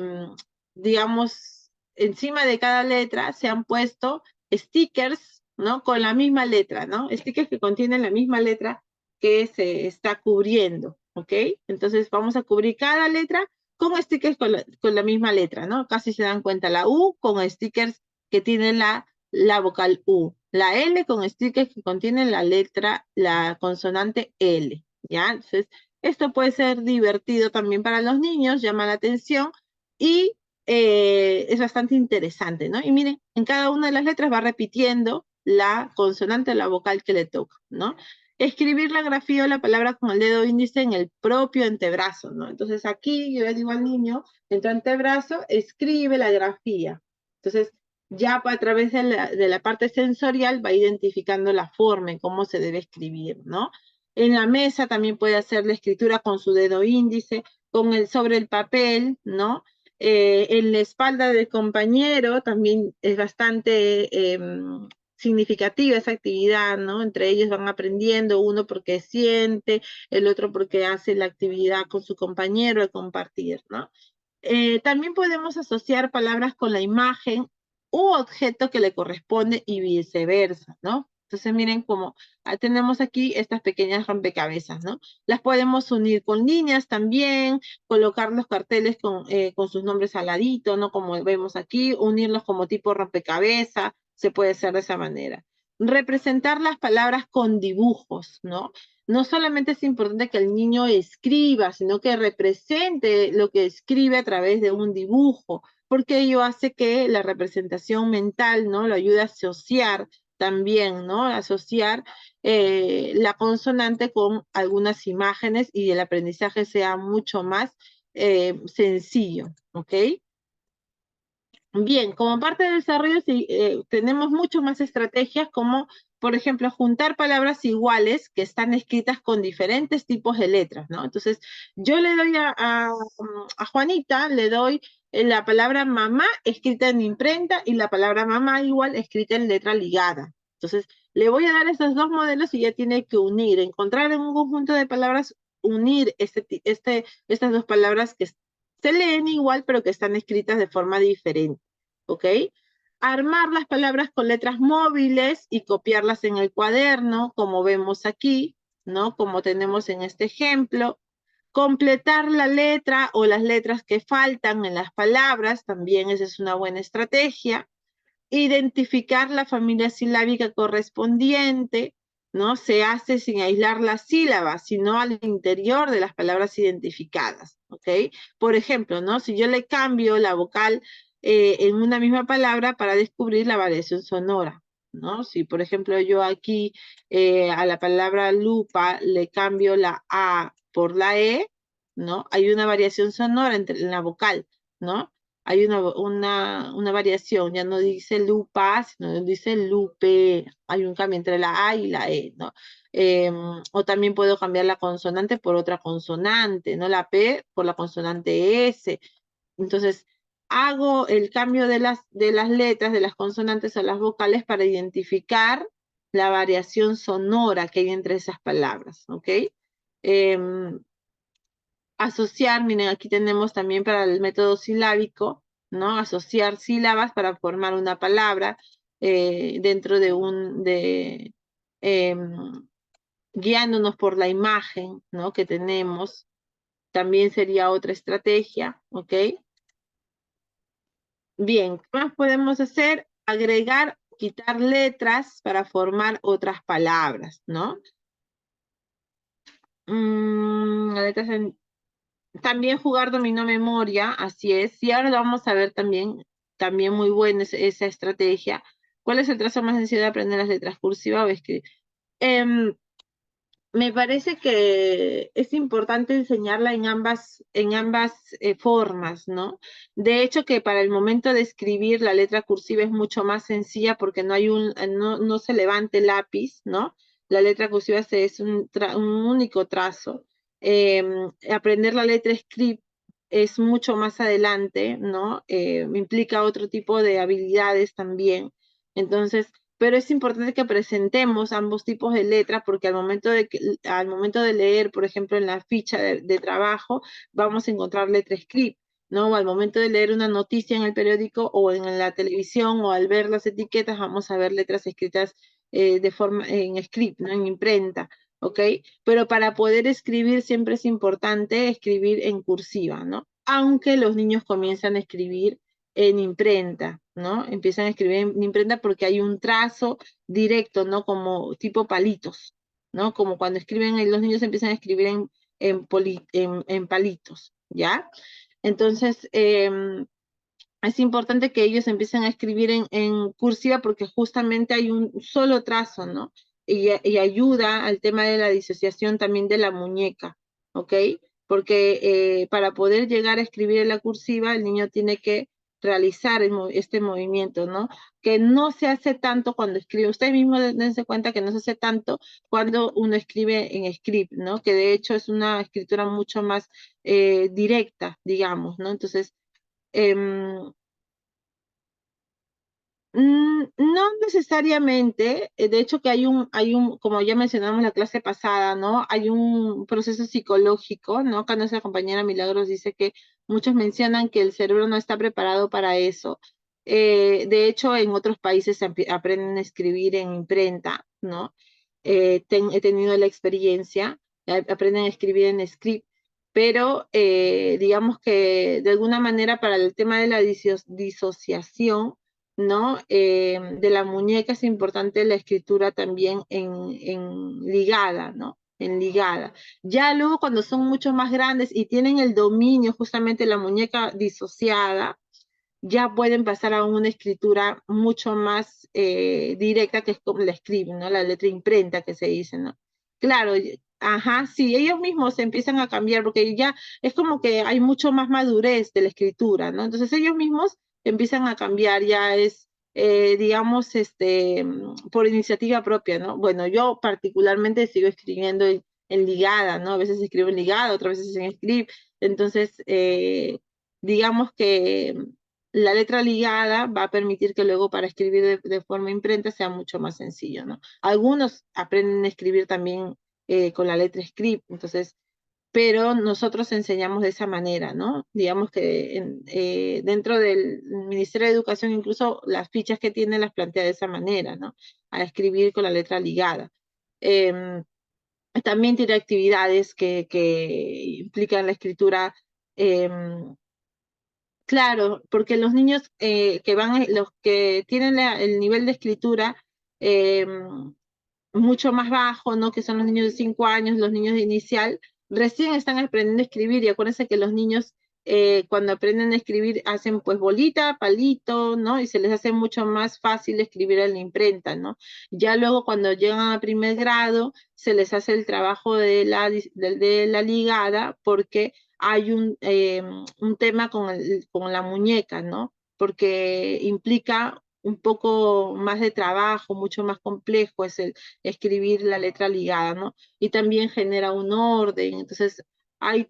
digamos, encima de cada letra se han puesto stickers, ¿no? Con la misma letra, ¿no? Stickers que contienen la misma letra que se está cubriendo, ¿ok? Entonces vamos a cubrir cada letra con stickers con la misma letra, ¿no? Casi se dan cuenta la U con stickers que tienen la vocal U, la L con stickers que contienen la letra, la consonante L, ¿ya? Entonces, esto puede ser divertido también para los niños, llama la atención y es bastante interesante, ¿no? Y miren, en cada una de las letras va repitiendo la consonante o la vocal que le toca, ¿no? Escribir la grafía o la palabra con el dedo índice en el propio antebrazo, ¿no? Entonces aquí yo le digo al niño, en tu antebrazo, escribe la grafía. Entonces, ya a través de la parte sensorial va identificando la forma en cómo se debe escribir, ¿no? En la mesa también puede hacer la escritura con su dedo índice, sobre el papel, ¿no? En la espalda del compañero también es bastante significativa esa actividad, ¿no? Entre ellos van aprendiendo, uno porque siente, el otro porque hace la actividad con su compañero de compartir, ¿no? También podemos asociar palabras con la imagen u objeto que le corresponde y viceversa, ¿no? Entonces miren cómo tenemos aquí estas pequeñas rompecabezas, ¿no? Las podemos unir con líneas también, colocar los carteles con sus nombres al ladito, ¿no? Como vemos aquí, unirlos como tipo rompecabezas, se puede hacer de esa manera. Representar las palabras con dibujos, ¿no? No solamente es importante que el niño escriba, sino que represente lo que escribe a través de un dibujo, porque ello hace que la representación mental, ¿no? Lo ayuda a asociar también, ¿no? Asociar la consonante con algunas imágenes y el aprendizaje sea mucho más sencillo, ¿ok? Bien, como parte del desarrollo sí, tenemos mucho más estrategias como, por ejemplo, juntar palabras iguales que están escritas con diferentes tipos de letras, ¿no? Entonces, yo le doy a Juanita, le doy la palabra mamá escrita en imprenta y la palabra mamá igual escrita en letra ligada. Entonces, le voy a dar esos dos modelos y ella tiene que unir, encontrar en un conjunto de palabras, unir estas dos palabras que se leen igual, pero que están escritas de forma diferente, ¿ok? Armar las palabras con letras móviles y copiarlas en el cuaderno, como vemos aquí, ¿no? Como tenemos en este ejemplo. Completar la letra o las letras que faltan en las palabras, también esa es una buena estrategia. Identificar la familia silábica correspondiente, ¿no? Se hace sin aislar las sílabas, sino al interior de las palabras identificadas, ¿ok? Por ejemplo, ¿no? Si yo le cambio la vocal en una misma palabra para descubrir la variación sonora, ¿no? Si, por ejemplo, yo aquí a la palabra lupa le cambio la A por la E, ¿no? Hay una variación sonora en la vocal, ¿no? Hay una variación, ya no dice lupa, sino dice lupe, hay un cambio entre la A y la E, ¿no? O también puedo cambiar la consonante por otra consonante, ¿no? La P por la consonante S. Entonces, hago el cambio de las letras, de las consonantes o las vocales para identificar la variación sonora que hay entre esas palabras, ¿ok? Asociar, miren, aquí tenemos también para el método silábico, ¿no? Asociar sílabas para formar una palabra dentro de em, guiándonos por la imagen, ¿no? Que tenemos, también sería otra estrategia, ¿ok? Bien, ¿qué más podemos hacer? Agregar, quitar letras para formar otras palabras, ¿no? Letras también jugar dominó memoria, así es. Y ahora lo vamos a ver también muy buena esa estrategia. ¿Cuál es el trazo más sencillo de aprender las letras cursivas o escribir? Me parece que es importante enseñarla en ambas formas, ¿no? De hecho, que para el momento de escribir la letra cursiva es mucho más sencilla porque no se levanta el lápiz, ¿no? La letra cursiva es un único trazo. Eh, Aprender la letra script es mucho más adelante, ¿no? Implica otro tipo de habilidades también. Entonces, pero es importante que presentemos ambos tipos de letras porque al momento de leer, por ejemplo, en la ficha de trabajo, vamos a encontrar letra script, ¿no? O al momento de leer una noticia en el periódico o en la televisión o al ver las etiquetas, vamos a ver letras escritas de forma en script, ¿no? En imprenta, ¿ok? Pero para poder escribir siempre es importante escribir en cursiva, ¿no? Aunque los niños comienzan a escribir en imprenta, ¿no? Empiezan a escribir en imprenta porque hay un trazo directo, ¿no? Como tipo palitos, ¿no? Como cuando escriben, los niños empiezan a escribir en palitos, ¿ya? Entonces, es importante que ellos empiecen a escribir en cursiva porque justamente hay un solo trazo, ¿no? Y ayuda al tema de la disociación también de la muñeca, ¿ok? Porque para poder llegar a escribir en la cursiva, el niño tiene que realizar este movimiento, ¿no? Que no se hace tanto cuando escribe. Ustedes mismos dense cuenta que no se hace tanto cuando uno escribe en script, ¿no? Que de hecho es una escritura mucho más directa, digamos, ¿no? Entonces, em, no necesariamente, de hecho que como ya mencionamos la clase pasada, ¿no? Hay un proceso psicológico, ¿no? Acá nuestra compañera Milagros dice que muchos mencionan que el cerebro no está preparado para eso. De hecho, en otros países aprenden a escribir en imprenta, ¿no? He tenido la experiencia, aprenden a escribir en script, pero digamos que de alguna manera para el tema de la disociación, ¿no? De la muñeca es importante la escritura también en ligada, ¿no? En ligada. Ya luego cuando son mucho más grandes y tienen el dominio justamente la muñeca disociada, ya pueden pasar a una escritura mucho más directa, que es como la escriben, ¿no? La letra imprenta que se dice, ¿no? Claro, ajá, sí, ellos mismos se empiezan a cambiar porque ya es como que hay mucho más madurez de la escritura, ¿no? Entonces ellos mismos empiezan a cambiar, ya es, digamos, por iniciativa propia, ¿no? Bueno, yo particularmente sigo escribiendo en ligada, ¿no? A veces escribo en ligada, otras veces en script, entonces, digamos que la letra ligada va a permitir que luego para escribir de forma imprenta sea mucho más sencillo, ¿no? Algunos aprenden a escribir también con la letra script, entonces, pero nosotros enseñamos de esa manera, ¿no? Digamos que dentro del Ministerio de Educación incluso las fichas que tiene las plantea de esa manera, ¿no? A escribir con la letra ligada. También tiene actividades que implican la escritura. Claro, porque los niños los que tienen el nivel de escritura eh, mucho más bajo, ¿no? Que son los niños de 5 años, los niños de inicial, recién están aprendiendo a escribir y acuérdense que los niños cuando aprenden a escribir hacen pues bolita, palito, ¿no? Y se les hace mucho más fácil escribir en la imprenta, ¿no? Ya luego cuando llegan a primer grado se les hace el trabajo de la ligada porque hay un tema con la muñeca, ¿no? Porque implica un poco más de trabajo, mucho más complejo es el escribir la letra ligada, ¿no? Y también genera un orden, entonces hay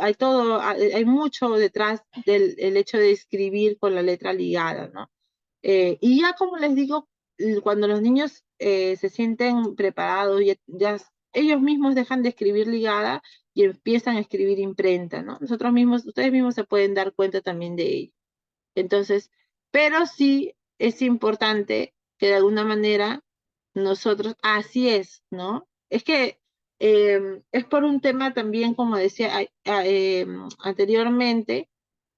hay mucho detrás del el hecho de escribir con la letra ligada, ¿no? Y ya como les digo, cuando los niños se sienten preparados, ya ellos mismos dejan de escribir ligada y empiezan a escribir imprenta, ¿no? Nosotros mismos, ustedes mismos se pueden dar cuenta también de ello. Entonces, pero sí es importante que de alguna manera nosotros, así es, ¿no? Es que es por un tema también, como decía anteriormente,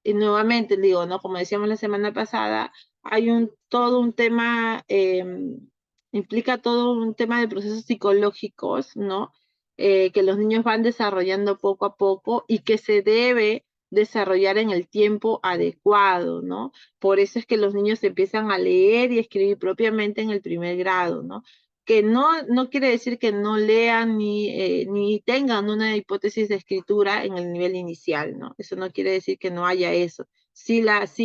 y nuevamente digo, ¿no? Como decíamos la semana pasada, hay todo un tema, implica todo un tema de procesos psicológicos, ¿no? Que los niños van desarrollando poco a poco y que se debe desarrollar en el tiempo adecuado, ¿no? Por eso es que los niños empiezan a leer y escribir propiamente en el primer grado, ¿no? Que no quiere decir que no lean ni tengan una hipótesis de escritura en el nivel inicial, ¿no? Eso no quiere decir que no haya eso. Sí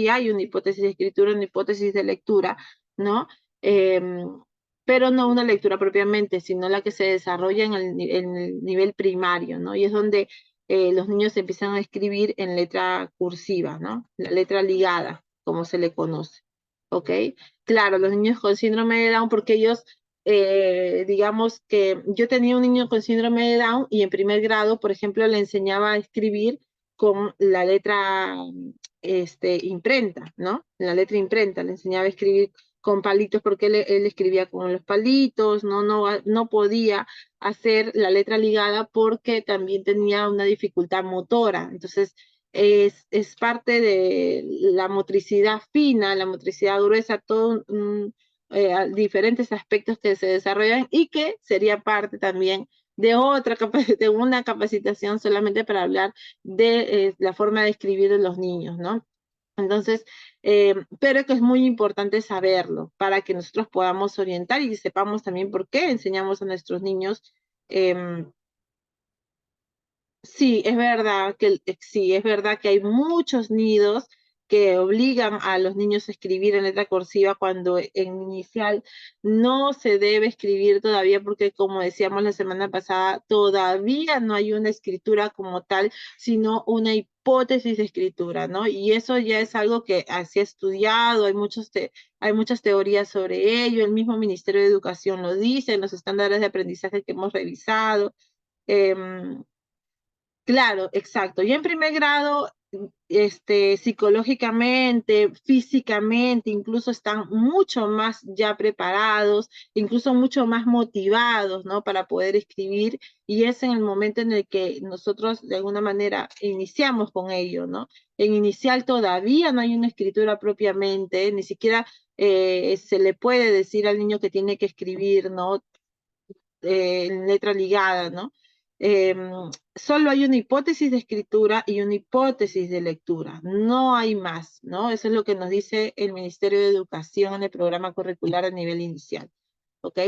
hay una hipótesis de escritura, una hipótesis de lectura, ¿no? Pero no una lectura propiamente, sino la que se desarrolla en el nivel primario, ¿no? Y es donde los niños empiezan a escribir en letra cursiva, ¿no? La letra ligada, como se le conoce, ¿ok? Claro, los niños con síndrome de Down, porque ellos digamos que yo tenía un niño con síndrome de Down y en primer grado, por ejemplo, le enseñaba a escribir con la letra imprenta, ¿no? La letra imprenta, le enseñaba a escribir con palitos porque él escribía con los palitos, no podía hacer la letra ligada porque también tenía una dificultad motora. Entonces, es parte de la motricidad fina, la motricidad gruesa, todo diferentes aspectos que se desarrollan y que sería parte también de de una capacitación solamente para hablar de la forma de escribir de los niños, ¿no? Entonces, pero que es muy importante saberlo para que nosotros podamos orientar y sepamos también por qué enseñamos a nuestros niños. Sí, es verdad sí, es verdad que hay muchos nidos que obligan a los niños a escribir en letra cursiva cuando en inicial no se debe escribir todavía porque como decíamos la semana pasada, todavía no hay una escritura como tal, sino una hipótesis de escritura, ¿no? Y eso ya es algo que se ha estudiado, hay muchas teorías sobre ello, el mismo Ministerio de Educación lo dice, en los estándares de aprendizaje que hemos revisado. Em, Claro, exacto. Y en primer grado, psicológicamente, físicamente, incluso están mucho más ya preparados, incluso mucho más motivados, ¿no? Para poder escribir. Y es en el momento en el que nosotros, de alguna manera, iniciamos con ello, ¿no? En inicial todavía no hay una escritura propiamente, ni siquiera se le puede decir al niño que tiene que escribir, ¿no? En letra ligada, ¿no? Eh, Solo hay una hipótesis de escritura y una hipótesis de lectura, no hay más, ¿no? Eso es lo que nos dice el Ministerio de Educación en el programa curricular a nivel inicial, ¿ok?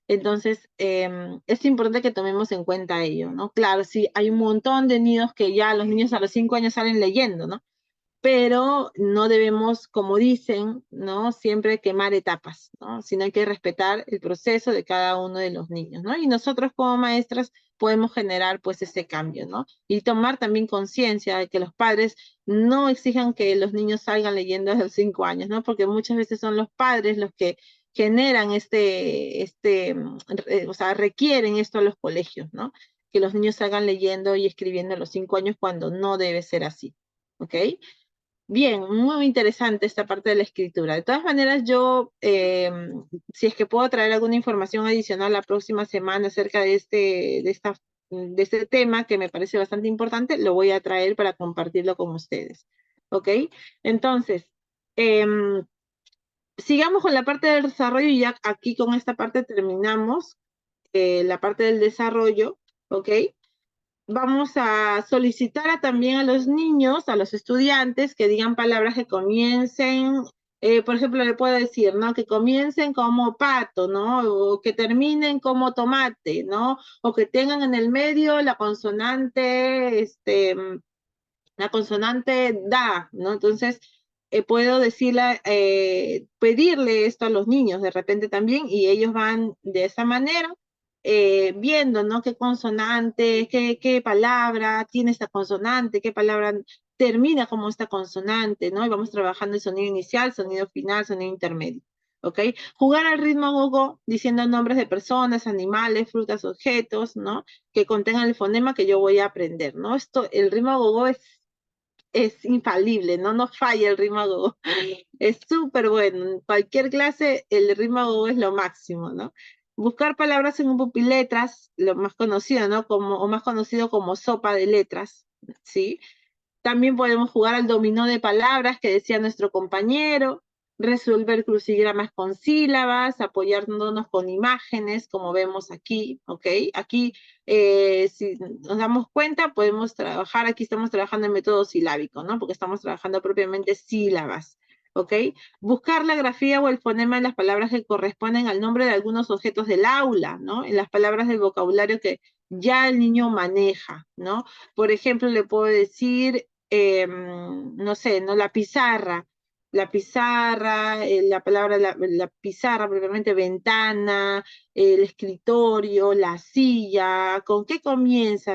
Entonces, es importante que tomemos en cuenta ello, ¿no? Claro, sí, hay un montón de nidos que ya los niños a los 5 años salen leyendo, ¿no? Pero no debemos, como dicen, ¿no? Siempre quemar etapas, ¿no? Sino hay que respetar el proceso de cada uno de los niños, ¿no? Y nosotros como maestras podemos generar pues ese cambio, ¿no? Y tomar también conciencia de que los padres no exijan que los niños salgan leyendo desde los 5 años, ¿no? Porque muchas veces son los padres los que generan o sea, requieren esto a los colegios, ¿no? Que los niños salgan leyendo y escribiendo a los 5 años cuando no debe ser así, ¿ok? Bien, muy interesante esta parte de la escritura. De todas maneras, yo, si es que puedo traer alguna información adicional la próxima semana acerca de este tema que me parece bastante importante, lo voy a traer para compartirlo con ustedes. ¿Ok? Entonces, em, sigamos con la parte del desarrollo y ya aquí con esta parte terminamos la parte del desarrollo. ¿Ok? Vamos a solicitar también a los niños, a los estudiantes, que digan palabras que comiencen, por ejemplo, le puedo decir, ¿no? Que comiencen como pato, ¿no? O que terminen como tomate, ¿no? O que tengan en el medio la consonante da, ¿no? Entonces, puedo decirle, pedirle esto a los niños de repente también, y ellos van de esa manera viendo, ¿no? Qué consonante, qué palabra tiene esta consonante, qué palabra termina como esta consonante, ¿no? Y vamos trabajando el sonido inicial, sonido final, sonido intermedio. ¿ok? Jugar al ritmo go-go diciendo nombres de personas, animales, frutas, objetos, ¿no? Que contengan el fonema que yo voy a aprender, ¿no? El ritmo go-go es infalible, ¿no? No falla el ritmo go-go. Es súper bueno. En cualquier clase el ritmo go-go es lo máximo, ¿no? Buscar palabras en un pupiletras, lo más conocido, ¿no? O más conocido como sopa de letras, ¿sí? También podemos jugar al dominó de palabras que decía nuestro compañero, resolver crucigramas con sílabas, apoyándonos con imágenes, como vemos aquí, ¿ok? Aquí, si nos damos cuenta, podemos trabajar, aquí estamos trabajando en método silábico, ¿no? Porque estamos trabajando propiamente sílabas, ¿ok? Buscar la grafía o el fonema en las palabras que corresponden al nombre de algunos objetos del aula, ¿no? En las palabras del vocabulario que ya el niño maneja, ¿no? Por ejemplo, le puedo decir no sé, ¿no? La pizarra, la palabra, la pizarra, propiamente ventana, el escritorio, la silla, con qué comienza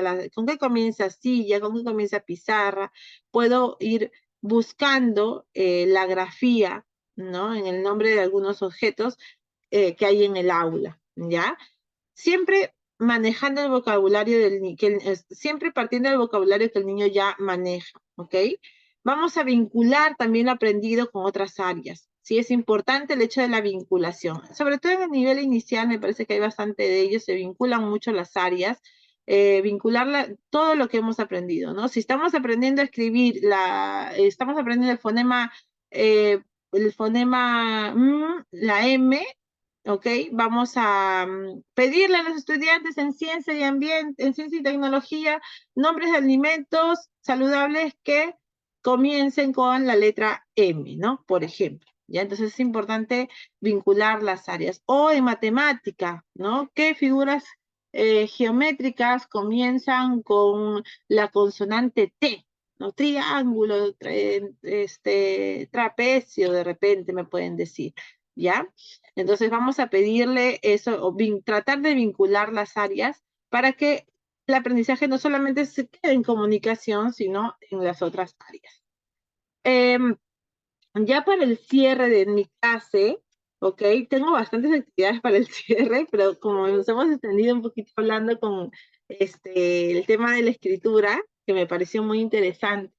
silla, con qué comienza pizarra? Puedo ir buscando la grafía, ¿no? En el nombre de algunos objetos que hay en el aula, ¿ya? Siempre manejando el vocabulario del niño, siempre partiendo del vocabulario que el niño ya maneja, ¿ok? Vamos a vincular también lo aprendido con otras áreas. Sí, es importante el hecho de la vinculación. Sobre todo en el nivel inicial, me parece que hay bastante de ellos, se vinculan mucho las áreas, todo lo que hemos aprendido, ¿no? Si estamos aprendiendo a escribir, estamos aprendiendo el fonema la M, ¿ok? Vamos a pedirle a los estudiantes en ciencia y ambiente, en ciencia y tecnología, nombres de alimentos saludables que comiencen con la letra M, ¿no? Por ejemplo. ¿Ya? Entonces es importante vincular las áreas. O en matemática, ¿no? ¿Qué figuras geométricas comienzan con la consonante T? ¿No? Triángulo, trapecio, de repente me pueden decir, ¿ya? Entonces vamos a pedirle eso, o tratar de vincular las áreas para que el aprendizaje no solamente se quede en comunicación, sino en las otras áreas. Ya para el cierre de mi clase, ¿ok? Tengo bastantes actividades para el cierre, pero como nos hemos extendido un poquito hablando con el tema de la escritura, que me pareció muy interesante.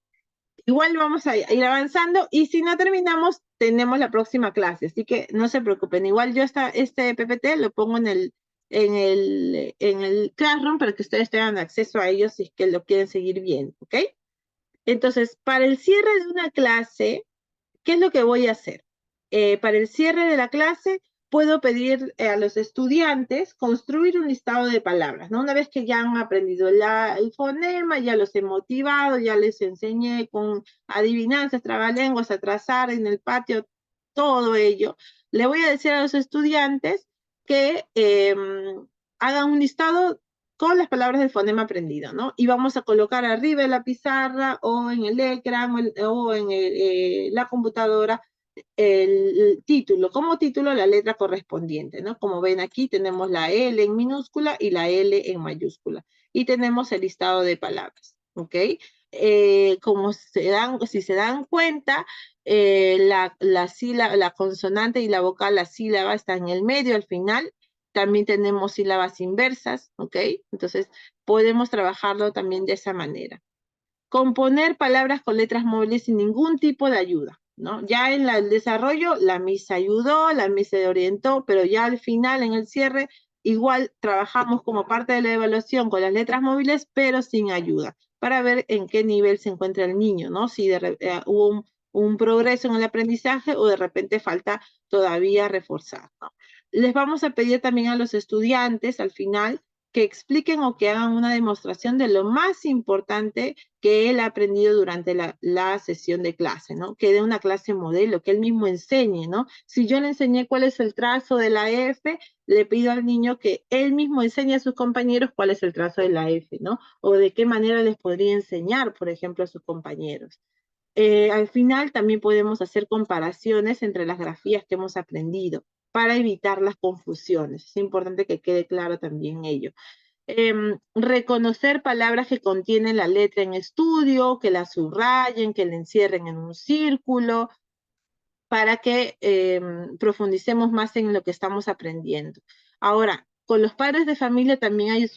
Igual vamos a ir avanzando y si no terminamos, tenemos la próxima clase, así que no se preocupen. Igual yo este PPT lo pongo en el Classroom para que ustedes tengan acceso a ellos si es que lo quieren seguir viendo, ¿ok? Entonces, para el cierre de una clase, ¿qué es lo que voy a hacer? Para el cierre de la clase, puedo pedir a los estudiantes construir un listado de palabras, ¿no? Una vez que ya han aprendido el fonema, ya los he motivado, ya les enseñé con adivinanzas, trabalenguas, a trazar en el patio, todo ello. Le voy a decir a los estudiantes que hagan un listado con las palabras del fonema aprendido, ¿no? Y vamos a colocar arriba de la pizarra o en el ecran o en la computadora el título, como título la letra correspondiente, ¿no? Como ven aquí tenemos la L en minúscula y la L en mayúscula. Y tenemos el listado de palabras, ¿ok? Si se dan cuenta, la consonante y la vocal, la sílaba está en el medio, al final. También tenemos sílabas inversas, ¿ok? Entonces, podemos trabajarlo también de esa manera. Componer palabras con letras móviles sin ningún tipo de ayuda, ¿no? Ya en el desarrollo, la misa ayudó, la misa orientó, pero ya al final, en el cierre, igual trabajamos como parte de la evaluación con las letras móviles, pero sin ayuda, para ver en qué nivel se encuentra el niño, ¿no? Si hubo un progreso en el aprendizaje o de repente falta todavía reforzar, ¿no? Les vamos a pedir también a los estudiantes, al final, que expliquen o que hagan una demostración de lo más importante que él ha aprendido durante la sesión de clase, ¿no? Que dé una clase modelo, que él mismo enseñe, ¿no? Si yo le enseñé cuál es el trazo de la F, le pido al niño que él mismo enseñe a sus compañeros cuál es el trazo de la F, ¿no? O de qué manera les podría enseñar, por ejemplo, a sus compañeros. Al final también podemos hacer comparaciones entre las grafías que hemos aprendido para evitar las confusiones. Es importante que quede claro también ello. Reconocer palabras que contienen la letra en estudio, que la subrayen, que la encierren en un círculo. para que profundicemos más en lo que estamos aprendiendo. Ahora, con los padres de familia también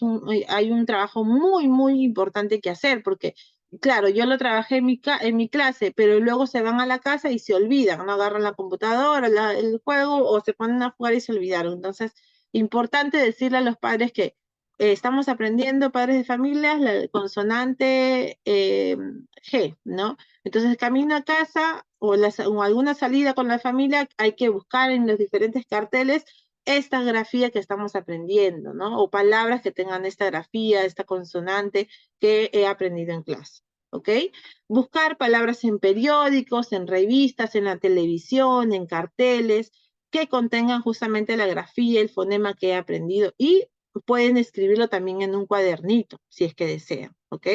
hay un trabajo muy, muy importante que hacer, porque, claro, yo lo trabajé en mi clase, pero luego se van a la casa y se olvidan, ¿no? Agarran la computadora, el juego, o se ponen a jugar y se olvidaron. Entonces, importante decirle a los padres que estamos aprendiendo, padres de familias, la consonante G, ¿no? Entonces, camino a casa o alguna salida con la familia, hay que buscar en los diferentes carteles esta grafía que estamos aprendiendo, ¿no? O palabras que tengan esta grafía, esta consonante que he aprendido en clase, ¿ok? Buscar palabras en periódicos, en revistas, en la televisión, en carteles, que contengan justamente la grafía, el fonema que he aprendido y pueden escribirlo también en un cuadernito, si es que desean, ¿ok?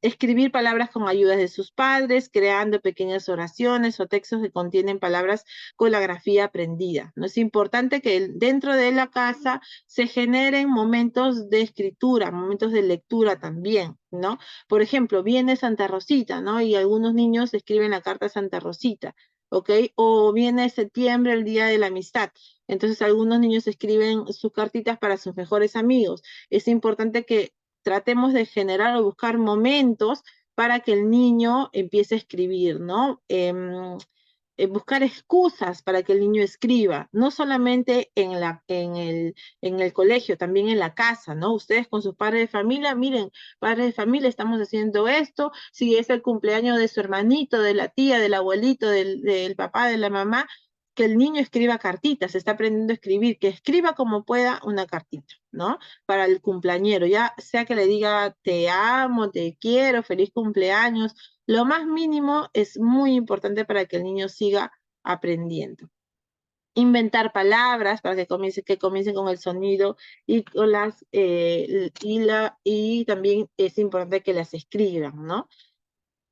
Escribir palabras con ayuda de sus padres, creando pequeñas oraciones o textos que contienen palabras con la grafía aprendida. ¿No? Es importante que dentro de la casa se generen momentos de escritura, momentos de lectura también, ¿no? Por ejemplo, viene Santa Rosita, ¿no? Y algunos niños escriben la carta a Santa Rosita, ¿ok? O viene septiembre, el Día de la Amistad. Entonces algunos niños escriben sus cartitas para sus mejores amigos. Es importante que tratemos de generar o buscar momentos para que el niño empiece a escribir, ¿no? Buscar excusas para que el niño escriba, no solamente en el colegio, también en la casa, ¿no? Ustedes con sus padres de familia, miren, padres de familia, estamos haciendo esto, si es el cumpleaños de su hermanito, de la tía, del abuelito, del papá, de la mamá, que el niño escriba cartitas, está aprendiendo a escribir, que escriba como pueda una cartita, ¿no? Para el cumpleañero, ya sea que le diga te amo, te quiero, feliz cumpleaños, lo más mínimo es muy importante para que el niño siga aprendiendo. Inventar palabras para que comiencen con el sonido y con y también es importante que las escriban, ¿no?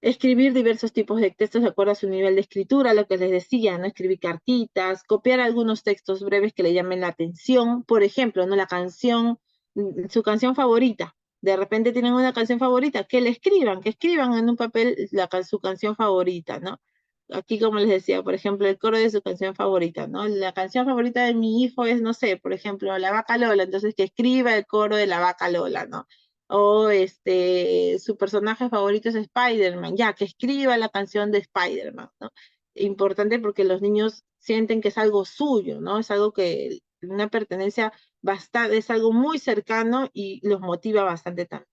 Escribir diversos tipos de textos de acuerdo a su nivel de escritura, lo que les decía, ¿no? Escribir cartitas, copiar algunos textos breves que le llamen la atención, por ejemplo, ¿no? Su canción favorita. De repente tienen una canción favorita, que escriban en un papel su canción favorita, ¿no? Aquí, como les decía, por ejemplo, el coro de su canción favorita, ¿no? La canción favorita de mi hijo es, no sé, por ejemplo, La Vaca Lola, entonces que escriba el coro de La Vaca Lola, ¿no? O su personaje favorito es Spider-Man, ya, que escriba la canción de Spider-Man, ¿no? Importante porque los niños sienten que es algo suyo, ¿no? Es algo que, una pertenencia bastante, es algo muy cercano y los motiva bastante también.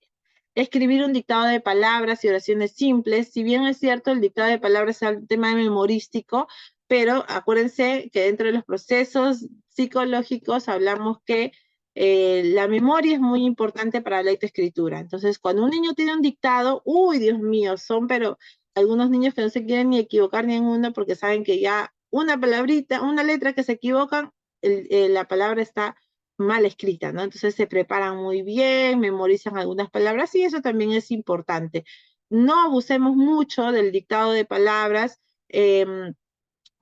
Escribir un dictado de palabras y oraciones simples, si bien es cierto, el dictado de palabras es un tema memorístico, pero acuérdense que dentro de los procesos psicológicos hablamos que la memoria es muy importante para la lectoescritura. Entonces, cuando un niño tiene un dictado, uy, Dios mío, pero algunos niños que no se quieren ni equivocar ni en uno porque saben que ya una palabrita, una letra que se equivocan, la palabra está mal escrita, ¿no? Entonces se preparan muy bien, memorizan algunas palabras y eso también es importante. No abusemos mucho del dictado de palabras,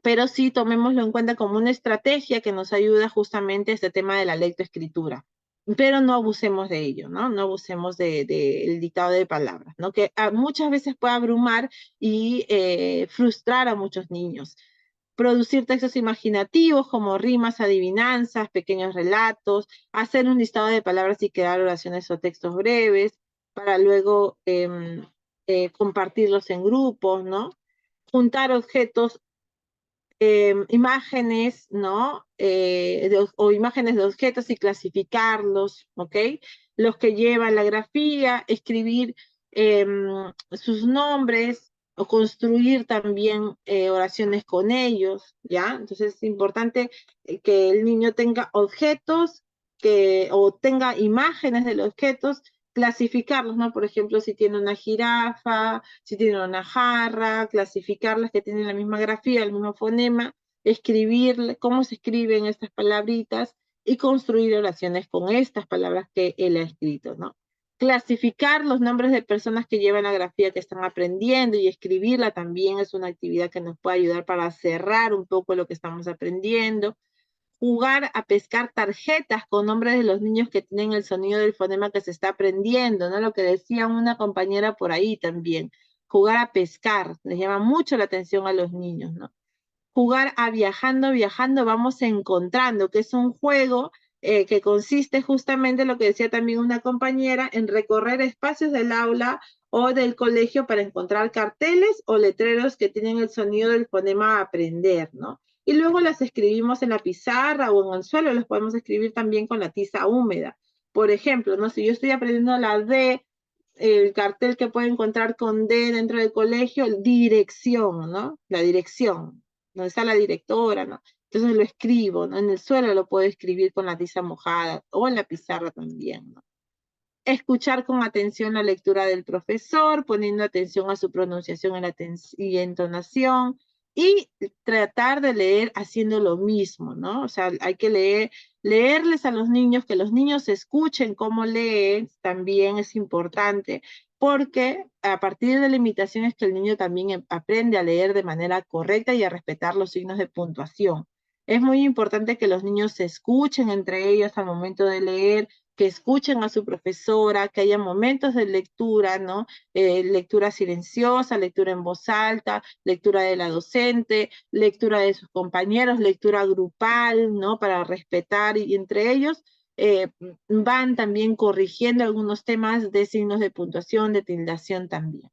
pero sí tomémoslo en cuenta como una estrategia que nos ayuda justamente a este tema de la lectoescritura. Pero no abusemos de ello, ¿no? No abusemos del dictado de palabras, ¿no? Que muchas veces puede abrumar y frustrar a muchos niños. Producir textos imaginativos como rimas, adivinanzas, pequeños relatos, hacer un listado de palabras y crear oraciones o textos breves para luego compartirlos en grupos, ¿no? Juntar objetos imágenes, ¿no? O imágenes de objetos y clasificarlos, ¿ok? Los que llevan la grafía, escribir sus nombres o construir también oraciones con ellos, ¿ya? Entonces es importante que el niño tenga objetos o tenga imágenes de los objetos, clasificarlos, ¿no? Por ejemplo, si tiene una jirafa, si tiene una jarra, clasificarlas que tienen la misma grafía, el mismo fonema, escribir cómo se escriben estas palabritas y construir oraciones con estas palabras que él ha escrito, ¿no? Clasificar los nombres de personas que llevan la grafía que están aprendiendo y escribirla también es una actividad que nos puede ayudar para cerrar un poco lo que estamos aprendiendo. Jugar a pescar tarjetas con nombres de los niños que tienen el sonido del fonema que se está aprendiendo, ¿no? Lo que decía una compañera por ahí también. Jugar a pescar, les llama mucho la atención a los niños, ¿no? jugar a Viajando, Viajando, vamos encontrando, que es un juego que consiste justamente en lo que decía también una compañera, en recorrer espacios del aula o del colegio para encontrar carteles o letreros que tienen el sonido del fonema a aprender, ¿no? Y luego las escribimos en la pizarra o en el suelo, las podemos escribir también con la tiza húmeda. Por ejemplo, ¿no? Si yo estoy aprendiendo la D, el cartel que puede encontrar con D dentro del colegio, dirección, ¿no? La dirección, donde está la directora, ¿no? Entonces lo escribo, ¿no? En el suelo lo puedo escribir con la tiza mojada o en la pizarra también, ¿no? Escuchar con atención la lectura del profesor, poniendo atención a su pronunciación y entonación, y tratar de leer haciendo lo mismo, ¿no? O sea, hay que leerles a los niños, que los niños escuchen cómo leen, también es importante, porque a partir de la imitación es que el niño también aprende a leer de manera correcta y a respetar los signos de puntuación. Es muy importante que los niños se escuchen entre ellos al momento de leer, que escuchen a su profesora, que haya momentos de lectura, ¿no? Lectura silenciosa, lectura en voz alta, lectura de la docente, lectura de sus compañeros, lectura grupal, ¿no? Para respetar y entre ellos van también corrigiendo algunos temas de signos de puntuación, de tildación también.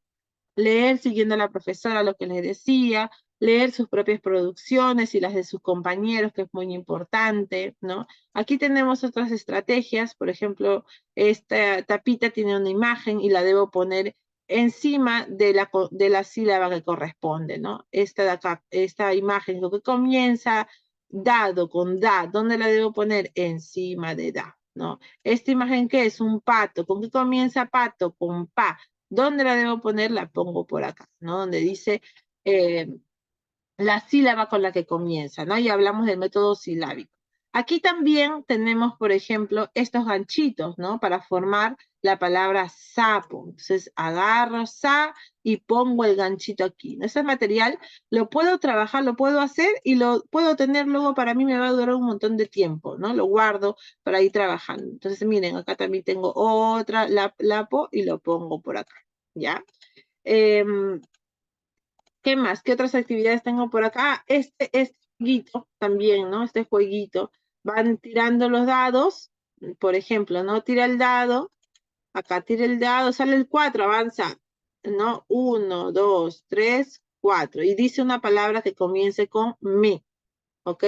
Leer siguiendo a la profesora lo que les decía, leer sus propias producciones y las de sus compañeros, que es muy importante, ¿no? Aquí tenemos otras estrategias, por ejemplo, esta tapita tiene una imagen y la debo poner encima de la sílaba que corresponde, ¿no? Esta de acá, esta imagen, lo que comienza dado con da, ¿dónde la debo poner? Encima de da, ¿no? Esta imagen, ¿qué es? Un pato, ¿con qué comienza pato? Con pa. ¿Dónde la debo poner? La pongo por acá, ¿no? Donde dice la sílaba con la que comienza, ¿no? Y hablamos del método silábico. Aquí también tenemos, por ejemplo, estos ganchitos, ¿no? Para formar la palabra sapo. Entonces, agarro sa y pongo el ganchito aquí. Ese material lo puedo trabajar, lo puedo hacer y lo puedo tener luego, para mí me va a durar un montón de tiempo, ¿no? Lo guardo para ir trabajando. Entonces, miren, acá también tengo otra lapo y lo pongo por acá, ¿ya? ¿Qué más? ¿Qué otras actividades tengo por acá? Este jueguito también, ¿no? Este jueguito. Van tirando los dados, por ejemplo, ¿no? Tira el dado, acá tira el dado, sale el 4, avanza, ¿no? 1, 2, 3, 4. Y dice una palabra que comience con me, ¿ok?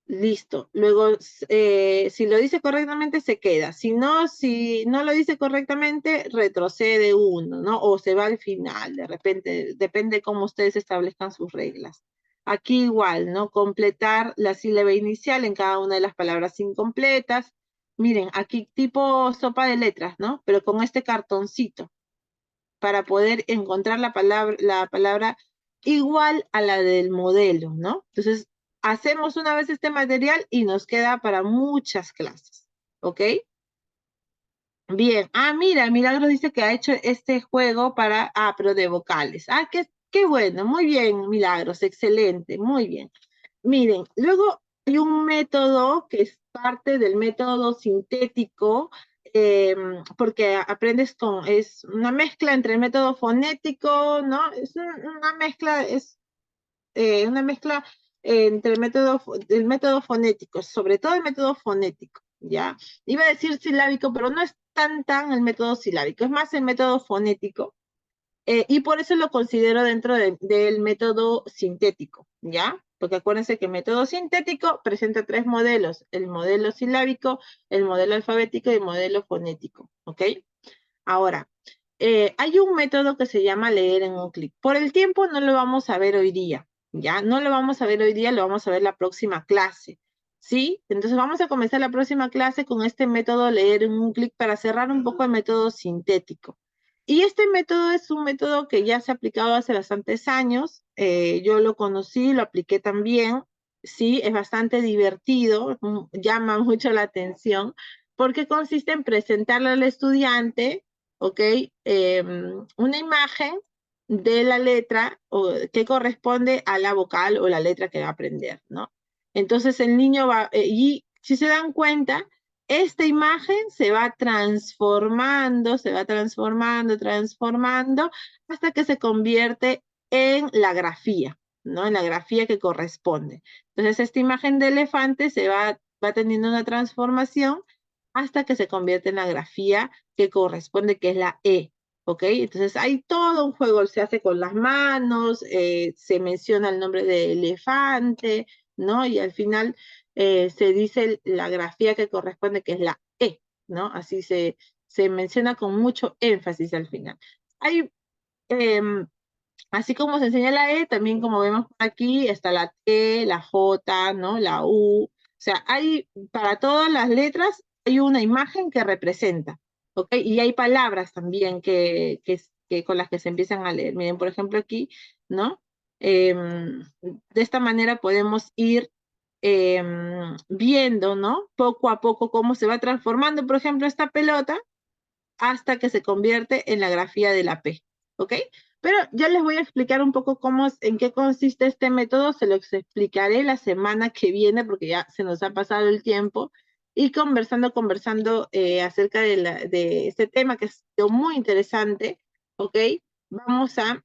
Listo. Luego, si lo dice correctamente, se queda. Si no lo dice correctamente, retrocede uno, ¿no? O se va al final, de repente, depende cómo ustedes establezcan sus reglas. Aquí igual, ¿no? Completar la sílaba inicial en cada una de las palabras incompletas. Miren, aquí tipo sopa de letras, ¿no? Pero con este cartoncito, para poder encontrar la palabra igual a la del modelo, ¿no? Entonces, hacemos una vez este material y nos queda para muchas clases, ¿ok? Bien, mira, Milagros dice que ha hecho este juego para, pero de vocales. Qué bueno, muy bien, Milagros, excelente, muy bien. Miren, luego hay un método que es parte del método sintético, porque aprendes es una mezcla entre el método fonético, ¿no? Es una mezcla entre el método fonético, sobre todo el método fonético, ¿ya? Iba a decir silábico, pero no es tan el método silábico, es más el método fonético, y por eso lo considero dentro del método sintético, ¿ya? Porque acuérdense que el método sintético presenta 3 modelos, el modelo silábico, el modelo alfabético y el modelo fonético, ¿ok? Ahora, hay un método que se llama leer en un clic. Por el tiempo no lo vamos a ver hoy día, ¿ya? No lo vamos a ver hoy día, lo vamos a ver la próxima clase, ¿sí? Entonces vamos a comenzar la próxima clase con este método leer en un clic para cerrar un poco el método sintético. Y este método es un método que ya se ha aplicado hace bastantes años. Yo lo conocí, lo apliqué también. Sí, es bastante divertido, llama mucho la atención, porque consiste en presentarle al estudiante, ¿ok? Una imagen de la letra que corresponde a la vocal o la letra que va a aprender, ¿no? Entonces el niño va, y si se dan cuenta, esta imagen se va transformando hasta que se convierte en la grafía, ¿no? En la grafía que corresponde. Entonces, esta imagen de elefante va teniendo una transformación hasta que se convierte en la grafía que corresponde, que es la E, ¿ok? Entonces, hay todo un juego, se hace con las manos, se menciona el nombre de elefante, ¿no? Y al final se dice la grafía que corresponde, que es la E, ¿no? Así se menciona con mucho énfasis al final. Hay, así como se enseña la E, también como vemos por aquí, está la T, la J, ¿no? La U. O sea, hay, para todas las letras, hay una imagen que representa, ¿ok? Y hay palabras también que con las que se empiezan a leer. Miren, por ejemplo, aquí, ¿no? De esta manera podemos ir viendo, ¿no? Poco a poco cómo se va transformando, por ejemplo, esta pelota hasta que se convierte en la grafía de la P, ¿ok? Pero ya les voy a explicar un poco en qué consiste este método, se los explicaré la semana que viene porque ya se nos ha pasado el tiempo y conversando acerca de este tema que es muy interesante, ¿ok? Vamos a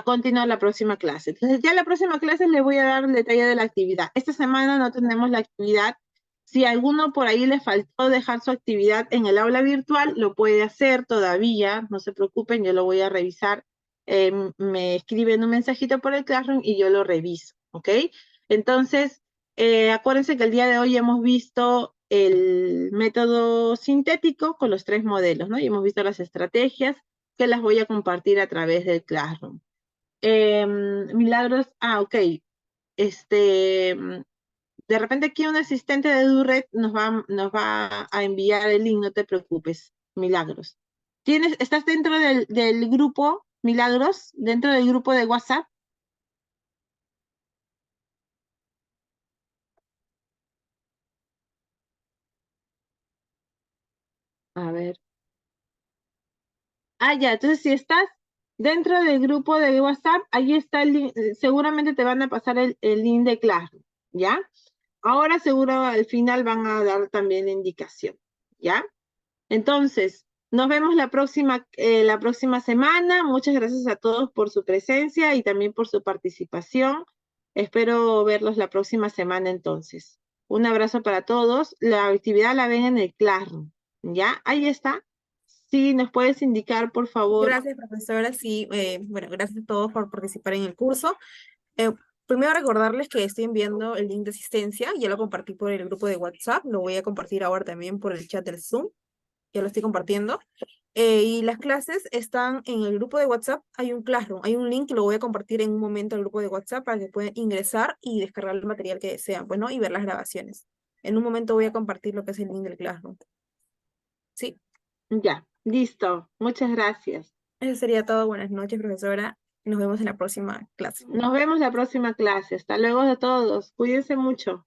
continuar la próxima clase. Entonces, ya la próxima clase les voy a dar el detalle de la actividad. Esta semana no tenemos la actividad. Si a alguno por ahí le faltó dejar su actividad en el aula virtual, lo puede hacer todavía, no se preocupen, yo lo voy a revisar. Me escriben un mensajito por el Classroom y yo lo reviso, ¿ok? Entonces, acuérdense que el día de hoy hemos visto el método sintético con los 3 modelos, ¿no? Y hemos visto las estrategias que las voy a compartir a través del Classroom. Milagros, ok. Este, de repente aquí un asistente de Duret nos va a enviar el link, no te preocupes, Milagros. ¿Estás dentro del grupo, Milagros? ¿Dentro del grupo de WhatsApp? A ver. Ya, entonces si estás dentro del grupo de WhatsApp, ahí está el link, seguramente te van a pasar el link de Classroom, ¿ya? Ahora seguro al final van a dar también la indicación, ¿ya? Entonces, nos vemos la próxima semana. Muchas gracias a todos por su presencia y también por su participación. Espero verlos la próxima semana entonces. Un abrazo para todos. La actividad la ven en el Classroom, ¿ya? Ahí está. Sí, ¿nos puedes indicar, por favor? Gracias, profesora. Sí, bueno, gracias a todos por participar en el curso. Eh, Primero recordarles que estoy enviando el link de asistencia, ya lo compartí por el grupo de WhatsApp, lo voy a compartir ahora también por el chat del Zoom, ya lo estoy compartiendo. Y las clases están en el grupo de WhatsApp, hay un Classroom, hay un link que lo voy a compartir en un momento al grupo de WhatsApp para que puedan ingresar y descargar el material que desean, pues, ¿no? Y ver las grabaciones. En un momento voy a compartir lo que es el link del Classroom. Sí, Ya, listo. Muchas gracias. eso sería todo. Buenas noches, profesora. Nos vemos en la próxima clase. Nos vemos la próxima clase. Hasta luego de todos. Cuídense mucho.